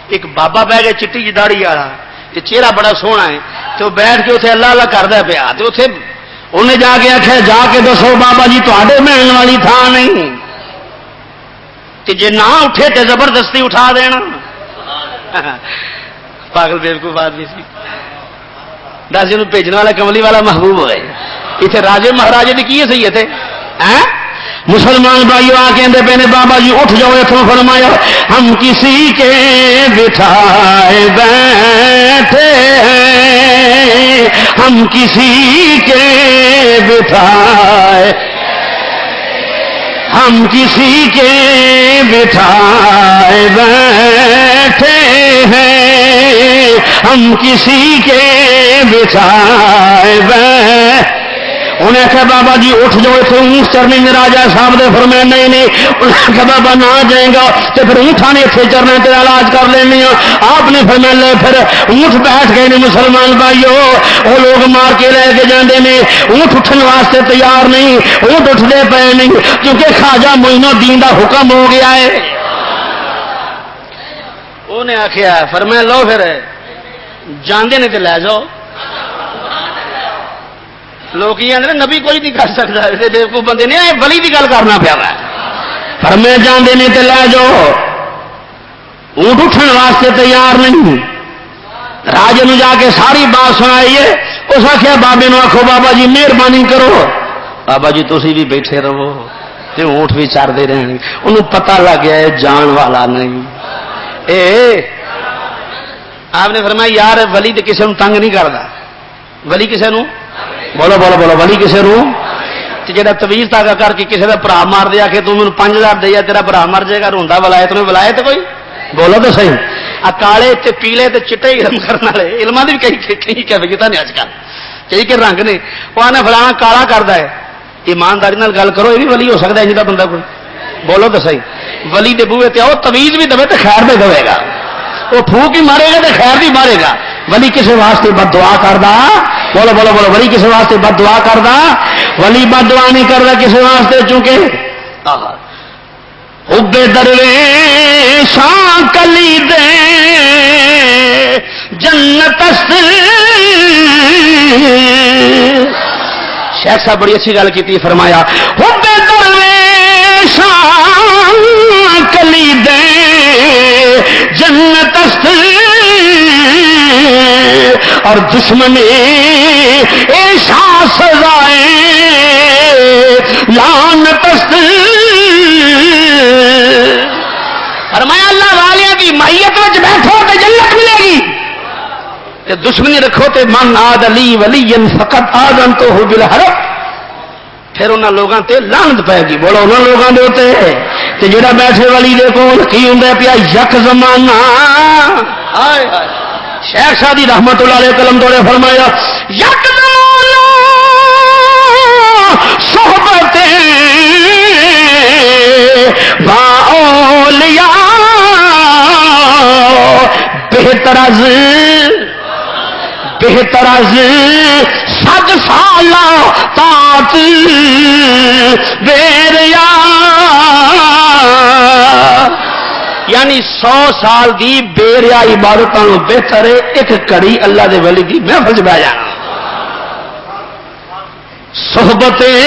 ایک بابا بہ گئے چٹی جی داڑھی والا تے چہرہ بڑا سوہنا ہے تو بیٹھ کے اتنے اللہ اللہ کردا پیا تے اتنے انہیں جا کے آخیا جا کے دسو بابا جی تواڈے بہن والی تھان نہیں کہ جے نہ اٹھے تے زبردستی اٹھا دینا پاگل بیوقوف آدمی سی دس جنوں بھیجنے والا کملی والا محبوب ہوئے اتنے راجے مہاراجے کی کی ہے صحیح ہے مسلمان بھائیو آ کے اندر پہنے بابا جی اٹھ جاؤ اتوں فرمایا ہم کسی کے بٹھائے بیٹھے ہیں ہم کسی کے بٹھائے ہم کسی کے بٹھائے بیٹھے ہیں ہم کسی کے بٹھائے بیٹھے انہیں آخیا بابا جی اٹھ جاؤ اتنے اونٹ چرنے میں راجا صاحب نے فرمایا نہیں انہیں آخیا بابا نہ جائے گا تو پھر اونٹاں نے اتنے چرنا تیرا علاج کر لینی آپ نے فرمایا لے پھر اونٹ بیٹھ گئے نے مسلمان بھائیو وہ لوگ مار کے لے کے جاندے نے اونٹ اٹھن واسطے تیار نہیں اونٹ اٹھتے پے نہیں کیونکہ خواجہ معین الدین دا حکم ہو گیا ہے انہیں آخیا فرمایا لو پھر جاندے نے تو لے جاؤ لوگ یہ آدھے نبی کوئی نہیں کر سکتا بیوقوف بندے نے ولی کی گل کرنا پیا پر میں جانے نے تو لے جاؤ اونٹ اٹھن واسطے تیار نہیں راجے نو جا کے ساری بات سنائی ہے اس آخیا بابے نو آخو بابا جی مہربانی کرو بابا جی تسی بھی بیٹھے رہو تے اونٹ بھی چرتے رہنے انہوں پتہ لگ گیا ہے جان والا نہیں آپ نے فرمایا یار ولی تو کسی نو تنگ نہیں کرتا ولی کسی نو بولو بولو بولو ولی کسی نو جا تویز تاگا کر کے کسی کا برا مار دیا کہ تم 5000 دیا تیرا برا مر جائے گا روندا ولایت میں ولایت کوئی بولو تو صحیح کالے تے پیلے تے چٹے علم کرنے والے علماں دی بھی کئی کیفیت نے اج کل کئی کہ رنگ نے وہ آنے فلانا کالا کرتا ہے. ایمانداری گل کرو, یہ بھی ولی ہو سکتا ہے جہاں بندہ کوئی بولو تو صحیح. ولی دے بوئے تے آؤ تویز بھی دے تو خیر بھی دے گا, وہ پھوک ہی مارے گا تو خیر بھی مارے گا. ولی کسی واسطے بد دعا کردا, بولو بولو بولو, ولی کسی واسطے بد دعا کردا, ولی بد دعا نہیں کرتا کسی واسطے, چونکہ حب درویشاں کلی دے جنت است. شیخ صاحب بڑی اچھی گل کی, فرمایا حب درویشاں کلی دے جنت است اور دشمن ایشا سزائے لعنت است. فرمایا اللہ والے کی مائیت میں بیٹھو تو جنت ملے گی, تے دشمنی رکھو تے من عاد لی ولی فقط آذنتہ بالحرب, پھر انہاں لوگاں تے لعنت پائے گی. بولو انہاں لوگاں دے اوتے تے جڑا بیٹھے ولی دے کول کی ہوندا پیا یک زمانہ. ہائے ہائے, شیخ شادی رحمت اللہ علیہ قلم توڑے فرمایا یک زمانہ صحبتیں با اولیاء بہتر از 100 سالہ تات بیریا, یعنی 100 سال دی بیریا عبادتوں بہتر ہے ایک کڑی اللہ دے ولی دی محفل چ بہ جانا. صحبتیں,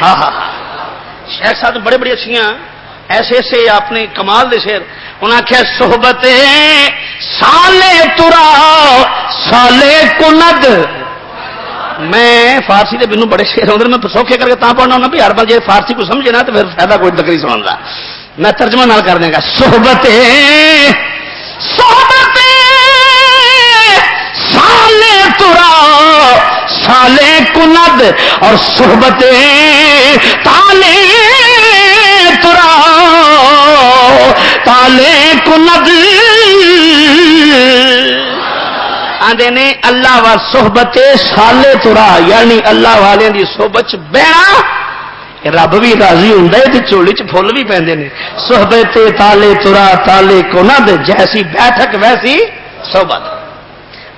ہاں ہاں, شیخ صاحب بڑے بڑی اچھیاں ایسے ایسے اپنے کمال دے شعر انہاں کہا صحبتیں سالے ترا سالے کند. میں فارسی دے بنو بڑے شعر ہوندے میں سوکھے کر کے تاں پڑھنا ہونا بھی ہر بار جے فارسی کو سمجھے نا تو پھر فائدہ کوئی تقریر سنن دا. میں ترجمہ نال کر دیں گا. صحبتیں سالے ترا سالے کند اور صحبتیں تالے ترا تالے کند. آدھے نے اللہ و صحبت سالے ترا, یعنی اللہ والے دی صحبت بہنا رب بھی راضی ہوں تے چولی چ پھل بھی پیندے نے. صحبت تالے ترا تالے کند, جیسی بیٹھک ویسی صحبت.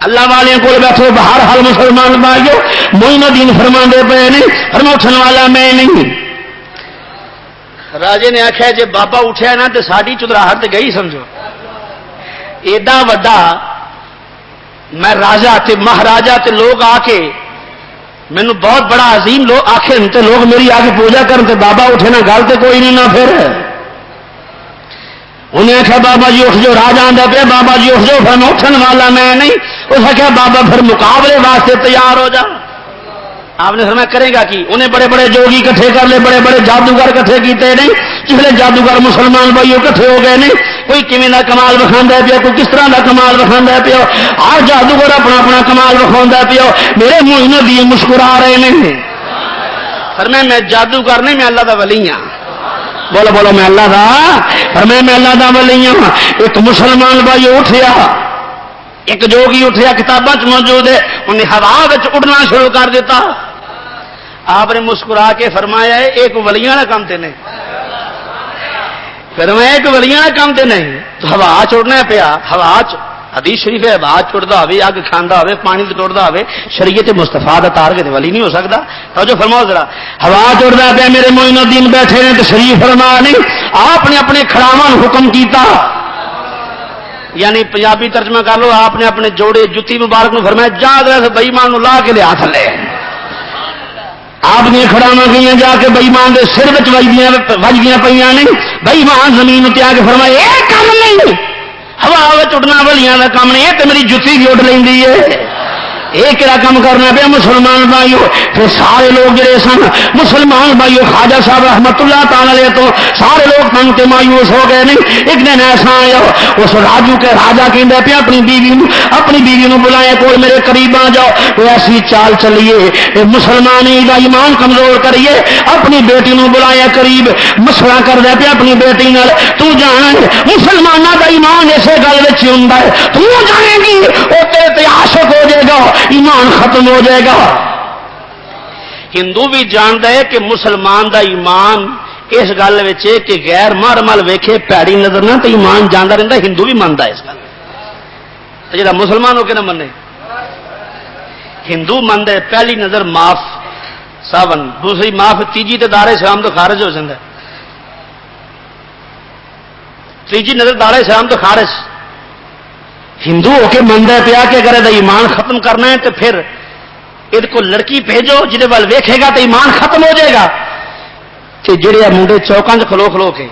اللہ والے کو بیٹھو باہر حال مسلمان بھائیو, معین الدین فرماندے پے نے فرما اٹھن والا میں نہیں. راجے نے آخیا جے بابا اٹھیا نا تو ساری چدراہٹ تے گئی سمجھو. ایڈا وڈا میں راجا تے مہاراجا تے لوگ آ کے مینو بہت بڑا عظیم لوگ آخر تے لوگ میری آ کے پوجا کرن تے بابا اٹھے نا گل تے کوئی نہیں. نہ پھر انہیں آخیا بابا جی اٹھ جو, راجا آندا پیا بابا جی اٹھ جو, پھر میں اٹھن والا میں نہیں. اس آخیا بابا پھر مقابلے واسطے تیار ہو جا. آپ نے فرمایا کرے گا کی؟ انہیں بڑے بڑے جوگی کٹھے کر لے, بڑے بڑے جادوگر کٹھے کیتے نہیں. پچھلے جادوگر مسلمان بھائیوں کٹھے ہو گئے نہیں. کوئی کیویں دا کمال وکھاندا پیا, کوئی کس طرح دا کمال وکھاندا پیا. ہر جادوگر اپنا اپنا کمال وکھاوندا پیا. میرے معین الدین مسکرا رہے ہیں. فرمایا میں جادوگر نہیں, میں اللہ دا ولی ہاں. بولو بولو میں اللہ دا, فرمایا میں اللہ دا ولی ہاں. ایک مسلمان بھائی اٹھیا, ایک جوگی اٹھیا کتاباں چ موجود ہے, انہیں ہوا وچ اڑنا شروع کر دیتا. آپ نے مسکرا کے فرمایا ہے ایک ولیاں والا کام تے نہیں. فرمایا ایک ولیاں والا کام تے نہیں, تو ہوا چڑنا پیا. ہوا حدیث شریف ہے ہوا چڑھتا ہوے, اگ کھاندا ہوے, پانی ٹوٹتا ہوے, شریعت مصطفیٰ دا تار کے ولی نہیں ہو سکتا. توجہ فرماؤ ذرا. ہوا چڑھتا پیا, میرے معین الدین بیٹھے نے تشریف فرما نہیں. آپ نے اپنے کھڑاواں حکم کیتا, یعنی پنجابی ترجمہ کر لو, آپ نے اپنے جوڑے جتی مبارک نو فرمایا جا سے بے ایمان لا کے لیا تھلے. آپ نے کھڑاواں گئی جا کے بے ایمان دے سر وچ وجدیاں پئیاں نہیں. بے ایمان زمین تے آ کے فرمایا اے کم نہیں, ہوا وچ اڑنا ولیاں دا کام نہیں, تے میری جتی بھی اڑ لیندی ہے. یہ کہڑا کام کرنا پیا مسلمان بھائیو. پھر سارے لوگ جڑے سن مسلمان بھائیو خواجہ صاحب رحمت اللہ تعالی علیہ تو سارے لوگ تنگ تے مایوس ہو گئے. نہیں ایک دن ایسا آیا, اس راجو کے راجا کہندا پیا اپنی بیوی نو بلایا کول میرے قریب آ جاؤ. ایسی چال چلیے مسلمانی دا ایمان کمزور کریے. اپنی بیٹی نو بلایا قریب, مشورہ کردا پیا اپنی بیٹی نال, تو جان مسلماناں دا ایمان اسے گل وچ ہوندا ہے, تو جانے گی او تیرے تے عاشق ہو جائے گا, ایمان ختم ہو جائے گا۔ ہندو بھی جانتا ہے کہ مسلمان دا ایمان اس گل کہ غیر محرم ویکھے پیڑی نظر نہ تو ایمان جانا رہتا، ہندو بھی مانتا ہے اس گل تو جا مسلمان ہو کے نہ منے۔ ہندو مانتا ہے پہلی نظر معاف ساون، دوسری معاف، تیجی تے دار اسلام تو خارج ہو جاتا ہے، تیجی نظر دار اسلام تو خارج۔ ہندو ہو کے منتا پیا کہ اگر یہ ایمان ختم کرنا ہے تو پھر یہ کو لڑکی بھیجو جہے وال ویکھے گا تو ایمان ختم ہو جائے گا۔ کہ جڑے منڈے چوکاں کھلو کھلو کے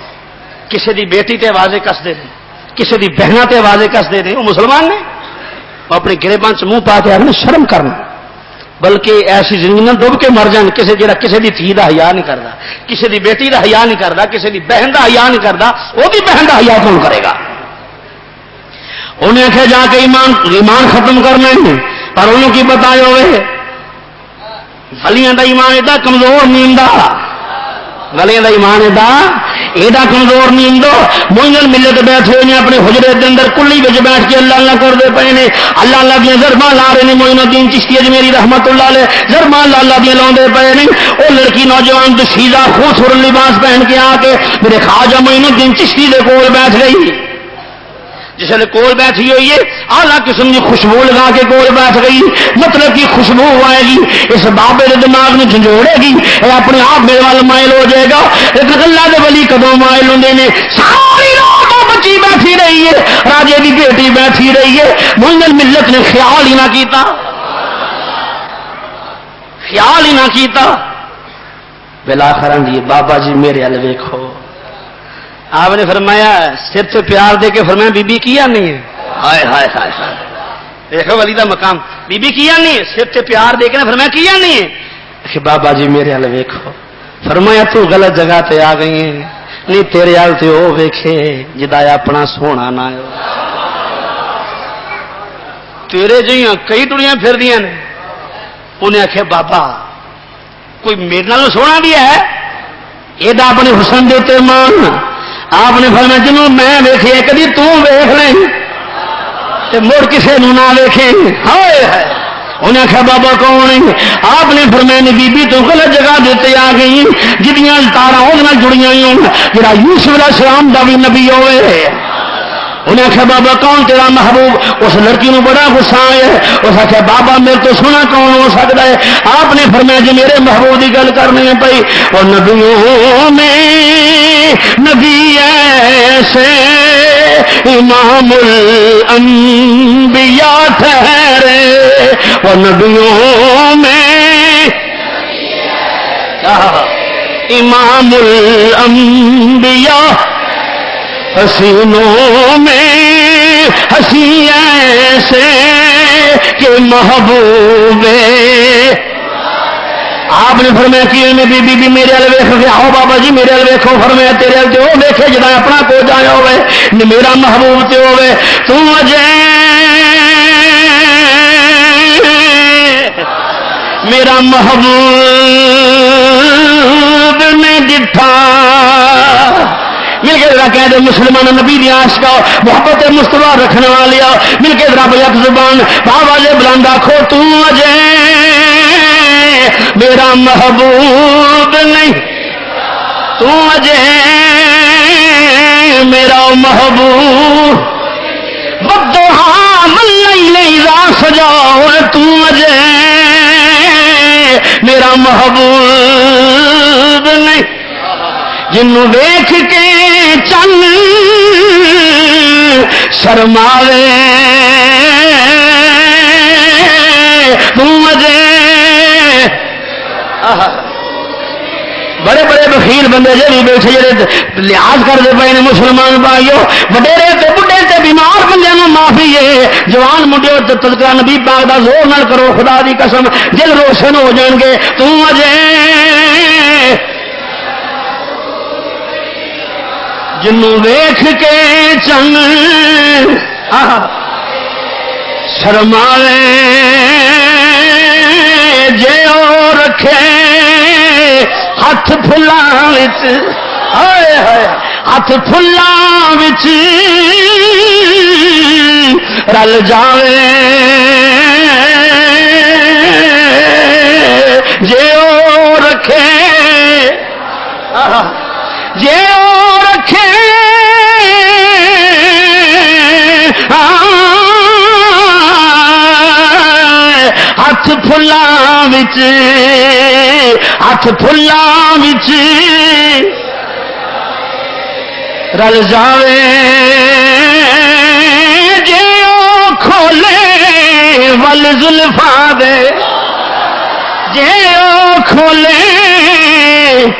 کسی دی بیٹی تے آوازیں کستے ہیں، کسی دی بہنا تے آوازیں کستے ہیں، وہ مسلمان نے؟ وہ اپنی گریباں چ منہ پا کے آنے شرم کرنا، بلکہ ایسی زندگی نہ ڈب کے مر جان۔ کسی جڑا کسی دی تھی دا حیا نہیں کرتا، کسی دی بیٹی دا حیا نہیں کرتا، کسی دی بہن دا حیا نہیں کرتا، وہ بھی بہن دا حیا کون کرے گا؟ انہیں آخیا جا کے ایمان ختم کرنا ہے، پر انہوں کی بتایا ہوئے ولیاں دا ایمان ایڈا کمزور نہیں ہوندا، ولیاں دا ایمان ایڈا کمزور نہیں ہوندا۔ موئن ملت بیٹھے ہوئے ہیں اپنے حجرے دے اندر کلی وچ بیٹھ کے اللہ اللہ کرتے پے نے، اللہ اللہ دیاں ضرباں لا رہے ہیں۔ معین الدین چشتی اجمیری رحمت اللہ علیہ ضرباں اللہ اللہ دیاں لاندے پے نے۔ وہ لڑکی نوجوان دشیزہ خوبصورت لباس پہن کے آ کے میرے خواجہ معین الدین چشتی دے کول بیٹھ گئی، جس نے کول بیٹھی ہوئی ہے اعلیٰ قسم کی خوشبو لگا کے کول بیٹھ گئی، مطلب کہ خوشبو آئے گی اس بابے کے دماغ میں جھنجھوڑے گی، اپنے آپ میرے وال مائل ہو جائے گا۔ لیکن اللہ دے ولی کدوں مائل ہوندے نے؟ ساری رات وہ بچی بیٹھی رہی ہے، راجے کی بیٹی بیٹھی رہی ہے، موئن ملت نے خیال ہی نہ کیتا، خیال ہی نہ کیتا۔ بلاخر جی بابا جی میرے ال ویکھو، آپ نے فرمایا سر سے پیار دے کے فرمایا بی بی کیا نہیں ہے؟ ہائے ہائے ہائے ہائے، دیکھو ولی دا مقام، بی بی کیا نہیں ہے؟ سر سے پیار دے کے فرمایا کیا نہیں ہے؟ کہ بابا جی میرے ال ویکھو، فرمایا تو غلط جگہ تے آ گئی ہے، نہیں تیرے ال تے او ویکھے جدا اپنا سونا نہ ہو، تیرے جیاں کئی ٹڑیاں پھر دیاں نے۔ انہیں آخیا بابا کوئی میرے نال سونا بھی ہے؟ یہ اپنے حسن دے تے مان۔ آپ نے فرمایا جنوں میں ویکھے کدی تو ویکھ لیں تے مڑ کسے نوں نہ ویکھے۔ ہائے ہائے، انہیں آخیا بابا کون ہے؟ آپ نے فرمایا نے بی بی تو غلط جگہ دیتے آ گئی جدیاں تاراں وہ جڑیاں ہوئی جڑا یوسف علیہ السلام دا بھی نبی ہوئے۔ انہیں آخیا بابا کون تیرا محبوب؟ اس لڑکی نو بڑا غصہ آیا، اس آخیا بابا میرے تو سونا کون ہو سکتا ہے؟ آپ نے فرمایا جی میرے محبوب کی گل کرنی ہے پئی، اور نبیوں میں نبی ایسے امام الانبیاء ٹھہرے، اور نبیوں میں امام الانبیاء حسینوں میں ہنسی ایسے کہ محبوب۔ آپ نے فرمایا کہ میں بی بی میرے ال ویکھ، آؤ بابا جی میرے ال ویکھو۔ فرمایا تیرے ال تے وہ ویکھے جدا اپنا کو جایا ہوئے، میرا محبوب تے ہوئے۔ تو اجے میرا محبوب نے ڈٹھا، مل کے ذرا کہہ دے مسلمان نبی دی عاشقا محبت مصطفیٰ رکھنے والی مل کے ذرا بیک زبان بابا جے بلند آکھو تو اجے میرا محبوب نہیں، تو اجے میرا محبوب بدوہا من اذا سجاؤ، تو اجے میرا محبوب نہیں، جنوں ویکھ کے چن شرماوے تو مجھے۔ بڑے بڑے بخیل بندے جی بیٹھے جڑے لحاظ کرتے پے نے مسلمان بھائیو، وڈیرے تے بڈھے تے بیمار بندے نوں معافی ہے، جوان منڈیو تذکرہ نبی پاک دا زور نال کرو، خدا دی قسم دل روشن ہو جان گے۔ تو اجے جنوں ویکھ کے چن شرماوے، جے او رکھے ہاتھ پھلاں وچ، ہائے ہائے ہاتھ پھلاں وچ رل جاوے، جے او رکھے جے او رکھے ہاتھ پھلاں وچ ہاتھ پھلاں وچ رل جاوے جے او کھولے ول زلفاں دے جے او کھولے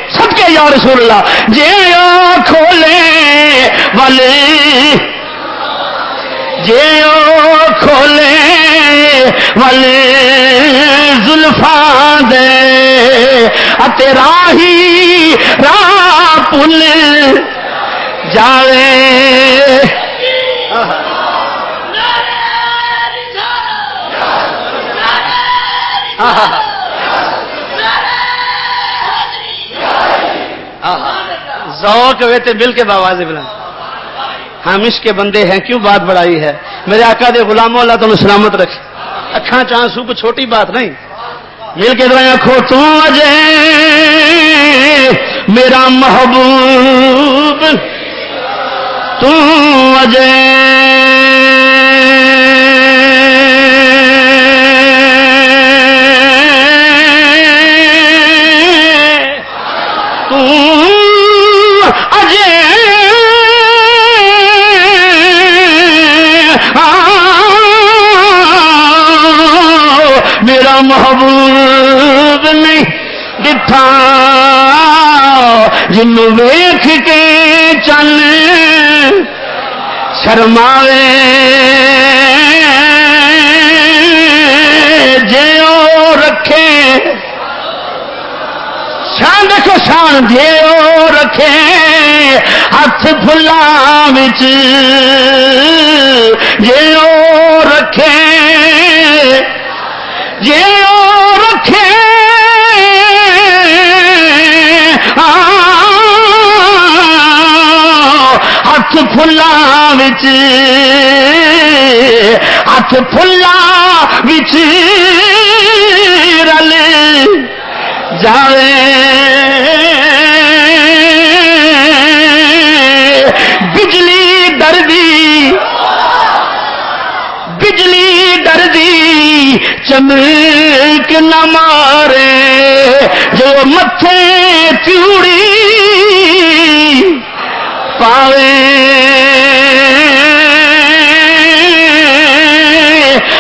صدقے یا رسول اللہ جے او کھولے ول جے او کھولے ول زلفاں دے اتے راہی راہ پل جاوے ذوق ہوئے تے مل کے باواز بلند ہم اس کے بندے ہیں کیوں بات بڑھائی ہے میرے آقا دے غلاموں اللہ تعالی سلامت رکھے اکھاں چانسو کو چھوٹی بات نہیں مل کے دعائیں آنکھو تو اجے میرا محبوب تو اجے میرا محبوب نہیں دٹھا جنوں ویکھ کے چن شرماوے جے او رکھے شان دیکھو شان جے او رکھے ہاتھ پھلاں وچ جے او رکھے جے او رکھے ہاتھ پھلاں وچ ہاتھ پھلاں وچ رل جاوے بجلی ڈردی بجلی ڈردی چمک نہ مارے جو متھے چوڑی پاوے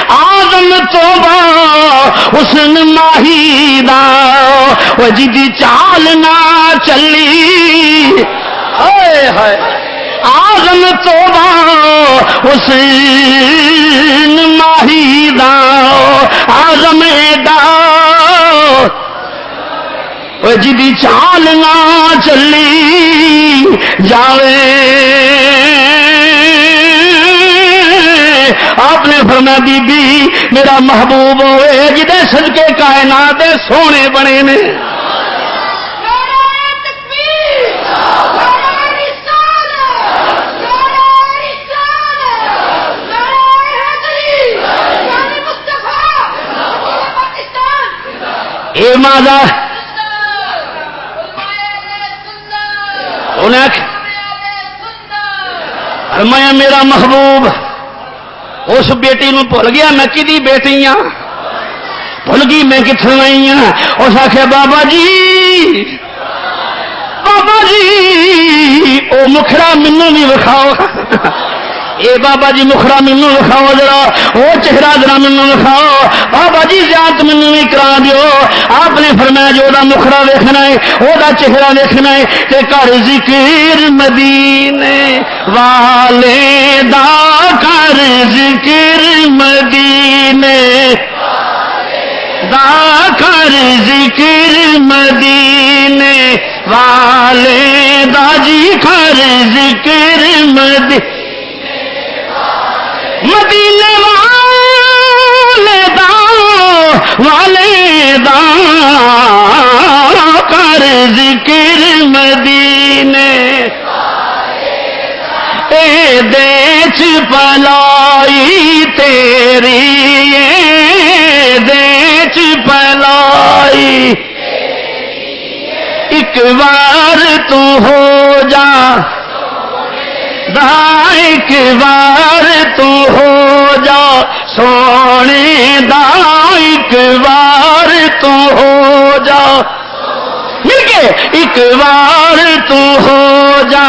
آدم توبہ حسن ماہی دا وہ جدی چال نہ چلی ہائے ہائے آدم توبہ حسین ماہی دا آدم دا وہ جدی چال نہ چلی جاوے آپ نے فرمایا بی بی میرا محبوب ہوئے جدے صدقے کائنات سونے بنے نے اے ماذا انہیں فرمایا میرا محبوب اس بیٹی نو بھول گیا میں کدی بیٹی ہاں بھول گئی میں کتوں آئی ہاں اس آخیا بابا جی او مکھڑا مینوں بھی وکھاؤ اے بابا جی مکھڑا مینوں وکھاؤ ذرا وہ چہرہ ذرا مینوں وکھاؤ بابا جی زیادت مینوں بھی کرا دیو آپ نے فرمایا جو دا مکھڑا ویکھنا ہے وہ دا چہرہ ویکھنا ہے تے کر ذکر مدینے والے دا کر ذکر مدینے دا کر ذکر مدینے والے دا جی کر ذکر مدینے والے دا کر ذکر مدینے دیچ پلائی تیری دیچ پلائی ایک بار تو ہو جا ایک بار تو ہو جا سونے دا ایک بار تو ہو جا مل کے ایک بار تو ہو جا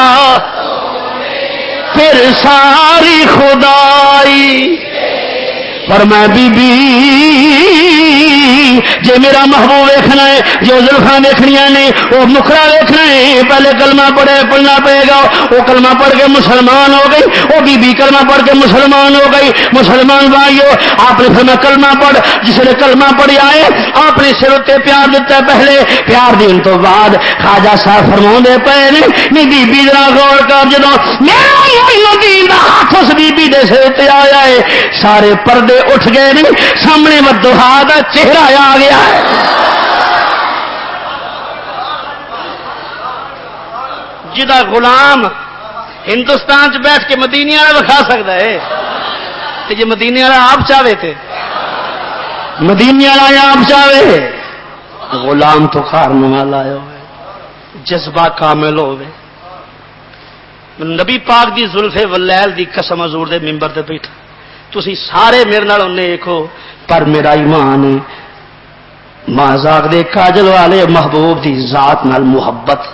پھر ساری خدائی پر میں بی جے میرا محبوب ویکھنا ہے جو زلفاں ویکھنیاں نے وہ مکھڑا ویکھنا ہے پہلے کلمہ پڑھنا پڑے گا وہ کلمہ پڑھ کے مسلمان ہو گئی وہ بی کلمہ پڑھ کے مسلمان ہو گئی مسلمان بھائیو آپ نے فرمایا کلمہ پڑھ جس نے کلمہ پڑھی آئے آپ نے سر تے پیار دیتا ہے پہلے پیار دین تو بعد خواجہ صاحب فرماؤندے پئے نے بی ذرا غور کر جدوں میرا دین دا ہاتھ اس بی دے سر تے آیا ہے سارے پردے اٹھ گئے نہیں سامنے ودھا دا چہرہ آ گیا ہے جدا غلام ہندوستان چ بیٹھ کے مدینے والا وکھا سکتا ہے تو جی مدینے والا آپ چاہے تھے مدینے والا آپ چاہے غلام تو کارن والا ہوئے جذبہ کامل ہوئے نبی پاک دی زلفے واللیل دی قسم حضور دے منبر تے بیٹھا تسی سارے میرے نال انہیں دیکھو پر میرا ایمان ہے مازاق دے کاجل والے محبوب دی ذات نال محبت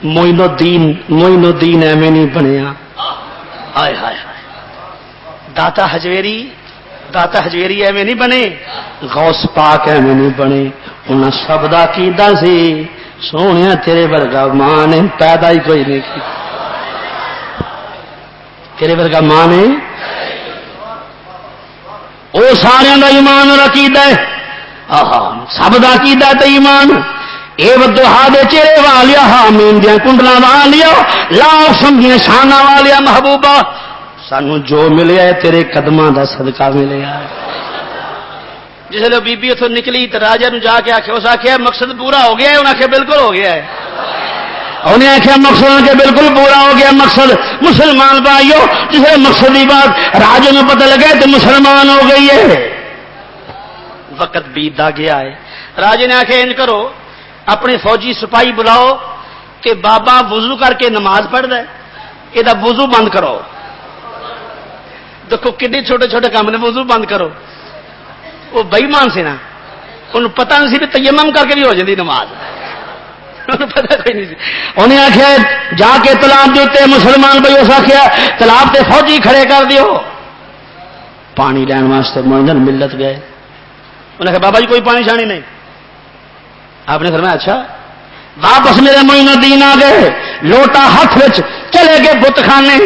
موئن الدین ایویں نہیں بنیا ہائے ہائے داتا حجویری ایویں نہیں بنے غوث پاک ایویں نہیں بنے انہاں سب دا عقیدہ سی سونے تیرے ورگا ماں نے پیدا ہی کوئی نہیں کی تیرے ورگا ماں نے وہ سارے کا ایمان اور عقیدہ ہے سب کا عقیدہ تے ایمان اے ودھا دے چہرے والیا حامین دیا کنڈلا والیا لاؤ سمجھے شانہ والیا محبوبہ سانو جو ملیا ہے تیرے قدماں دا صدقہ ملیا ہے جس لئے بی بی اتھو نکلی تو راجہ نو جا کے آکھے اس آکھے مقصد پورا ہو گیا ہے انہاں آکھے بالکل ہو گیا ہے انہیں آخیا مقصد کے بالکل پورا ہو گیا مقصد مسلمان بھائیو جسے مقصد کی بات راجے میں پتہ لگا تو مسلمان ہو گئی ہے وقت بیتا گیا ہے راجے نے آخیا انج کرو اپنے فوجی سپاہی بلاؤ کہ بابا وضو کر کے نماز پڑھ دے یہ وضو بند کرو دیکھو کتنے چھوٹے چھوٹے کام نے وضو بند کرو وہ بےمان سے نا انہوں پتہ نہیں سی بھی تیمم کر کے بھی ہو جاتی نماز پتا کوئی نہیں انہیں آخیا جا کے تالاب دیتے مسلمان بھائی اس آخیا تالاب تے فوجی کھڑے کر دیو پانی لین واسطے موئن ملت گئے انہیں کہا بابا جی کوئی پانی شانی نہیں آپ نے فرمایا اچھا واپس میرے موئن الدین آ گئے لوٹا ہاتھ وچ چلے گئے بت خانے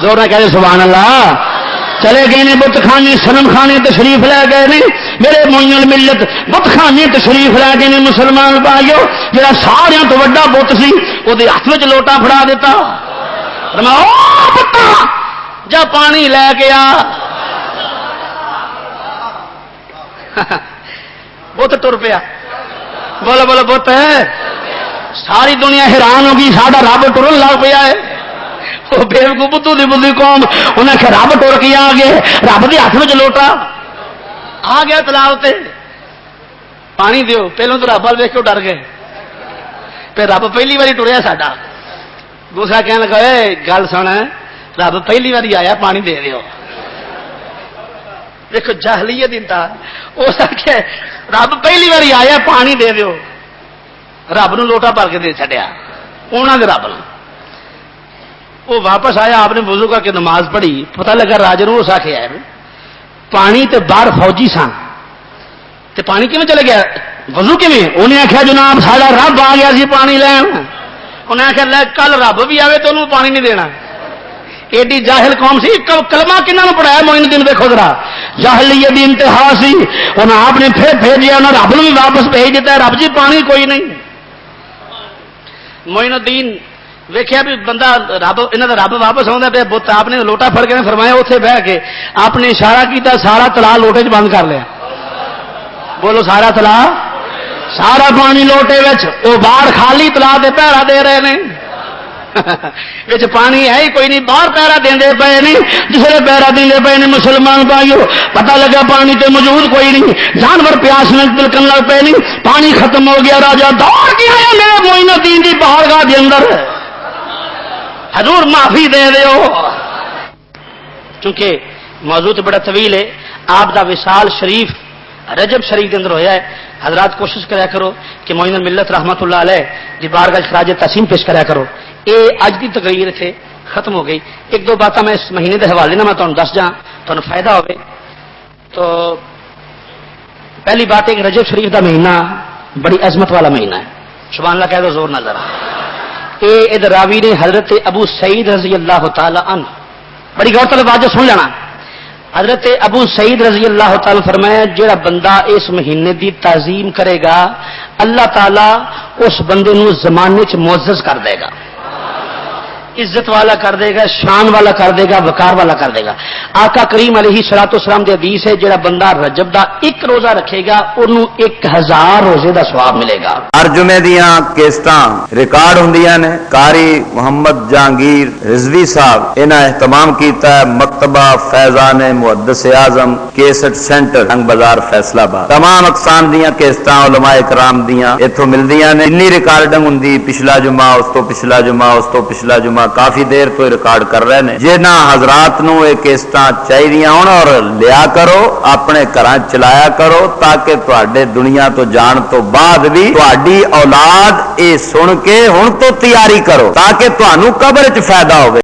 زور نہ کہہ سبحان اللہ چلے گئے نے بت خانے صنم خانے تشریف لے گئے نے میرے موئن الملت بت خانے تشریف لے گئے نے مسلمان بھائیو جڑا سارے تو بڑا بت سی وہ ہاتھ میں لوٹا پھڑا دیتا جا پانی لے کے آ بت ٹر پیا بولو بولو بت ہے ساری دنیا حیران ہوگی ساڈا رب ٹرن لگ پیا ہے وہ بےوقوف بدھو دی بدھی قوم انہیں کہ رب ٹر کے آ گئے رب کے ہاتھ میں لوٹا آ گیا تالاب تے پانی دیو پہلو تو رب وال ویکھ کے ڈر گئے پھر رب پہلی باری ٹریا ساڈا دوسرا کہنے لگا گل سن رب پہلی باری آیا پانی دے دیو دیکھو جاہلیت انتہا اس آخیا رب پہلی باری آیا پانی دے دیو رب نو لوٹا بھر کے دے چڈیا انہوں نے رب نو وہ واپس آیا آپ نے وضو کر کے نماز پڑھی پتہ لگا راجے نو اس آخیا پانی تے باہر فوجی سن تے پانی کیویں چلے گیا وضو کیویں انہیں آخیا جناب ساڈا رب آ گیا سی پانی لین انہیں آخیا لے کل رب بھی آئے تو انہوں پانی نہیں دینا ایڈی جاہل قوم سی کلمہ کنہاں نوں پڑھایا موئن الدین دیکھو ذرا جاہلیت دی انتہا سی انہاں آپ نے پھر بھیجیا انہاں رب نوں بھی واپس بھیج دیتا ہے رب جی پانی کوئی نہیں موئن الدین ویکھیا بھی بندہ رب انہاں دا رب واپس آوندا پیا بت آپ نے لوٹا پھڑ کے فرمایا اوتھے بیٹھ کے آپ نے اشارہ کیتا سارا تلا لوٹے چ بند کر لیا بولو سارا تلا سارا پانی لوٹے وچ او باہر خالی تلا دے پہرا دے رہے نے پانی ہے ہی کوئی نہیں، باہر پیرا دے پے نہیں، جسے پیرا دے پے نے مسلمان بھائیو پتہ لگا پانی تے موجود کوئی نہیں، جانور پیاس میں تلکن لگ پے نہیں، پانی ختم ہو گیا، راجا دوڑ کے آیا میرے معین الدین دی بارگاہ دے اندر، حضور معافی دے دیو، چونکہ موضوع تو بڑا طویل ہے، آپ دا وصال شریف رجب شریف کے اندر ہویا ہے، حضرات کوشش کریا کرو کہ معین الملت رحمت اللہ علیہ دی بارگاہ خراج تحسین پیش کریا کرو۔ اے اج دی تقریر تھے ختم ہو گئی، ایک دو باتیں میں اس مہینے کے حوالے نہ میں تمہیں دس جاں تمہیں فائدہ ہوئے۔ تو پہلی بات ہے کہ رجب شریف دا مہینہ بڑی عظمت والا مہینہ ہے، سبحان اللہ کہہ دو زور نہ ذرا۔ اے ادھر راوی نے حضرت ابو سعید رضی اللہ تعالی عنہ، بڑی غور طلب آج سن لینا، حضرت ابو سعید رضی اللہ تعالی فرمایا جڑا بندہ اس مہینے دی تعظیم کرے گا اللہ تعالی اس بندے نو زمانے چ معزز کر دے گا، عزت والا کر دے گا، شان والا کر دے گا، وقار والا کر دے گا۔ آقا کریم علیہ الصلوۃ والسلام دی حدیث ہے جڑا بندہ رجب دا ایک روزہ رکھے گا انہوں 1000 روزے دا ثواب ملے گا۔ ہر جمعے دیاں کیسٹاں ریکارڈ ہوندیاں نے، قاری محمد جہانگیر رضوی صاحب انہاں اہتمام کیتا ہے مکتبہ فیضان محدث اعظم کیسٹ سینٹر انگ بازار فیصلہ آباد، تمام اقسام دیاں کیسٹاں علماء کرام دیاں ایتھوں ملدیاں نے، انی ریکارڈنگ ہوندی پچھلا جمعہ اس تو پچھلا جمعہ اس تو پچھلا جمعہ کافی دیر تو ریکارڈ کر رہے ہیں، جنہاں حضرات نو یہ کیسٹاں چاہیے ہون اور لیا کرو اپنے گھراں چلایا کرو تاکہ تواڈے دنیا تو جان تو بعد بھی تواڈی اولاد اے سن کے ہن تو تیاری کرو تاکہ تانوں قبر چ فائدہ ہوے۔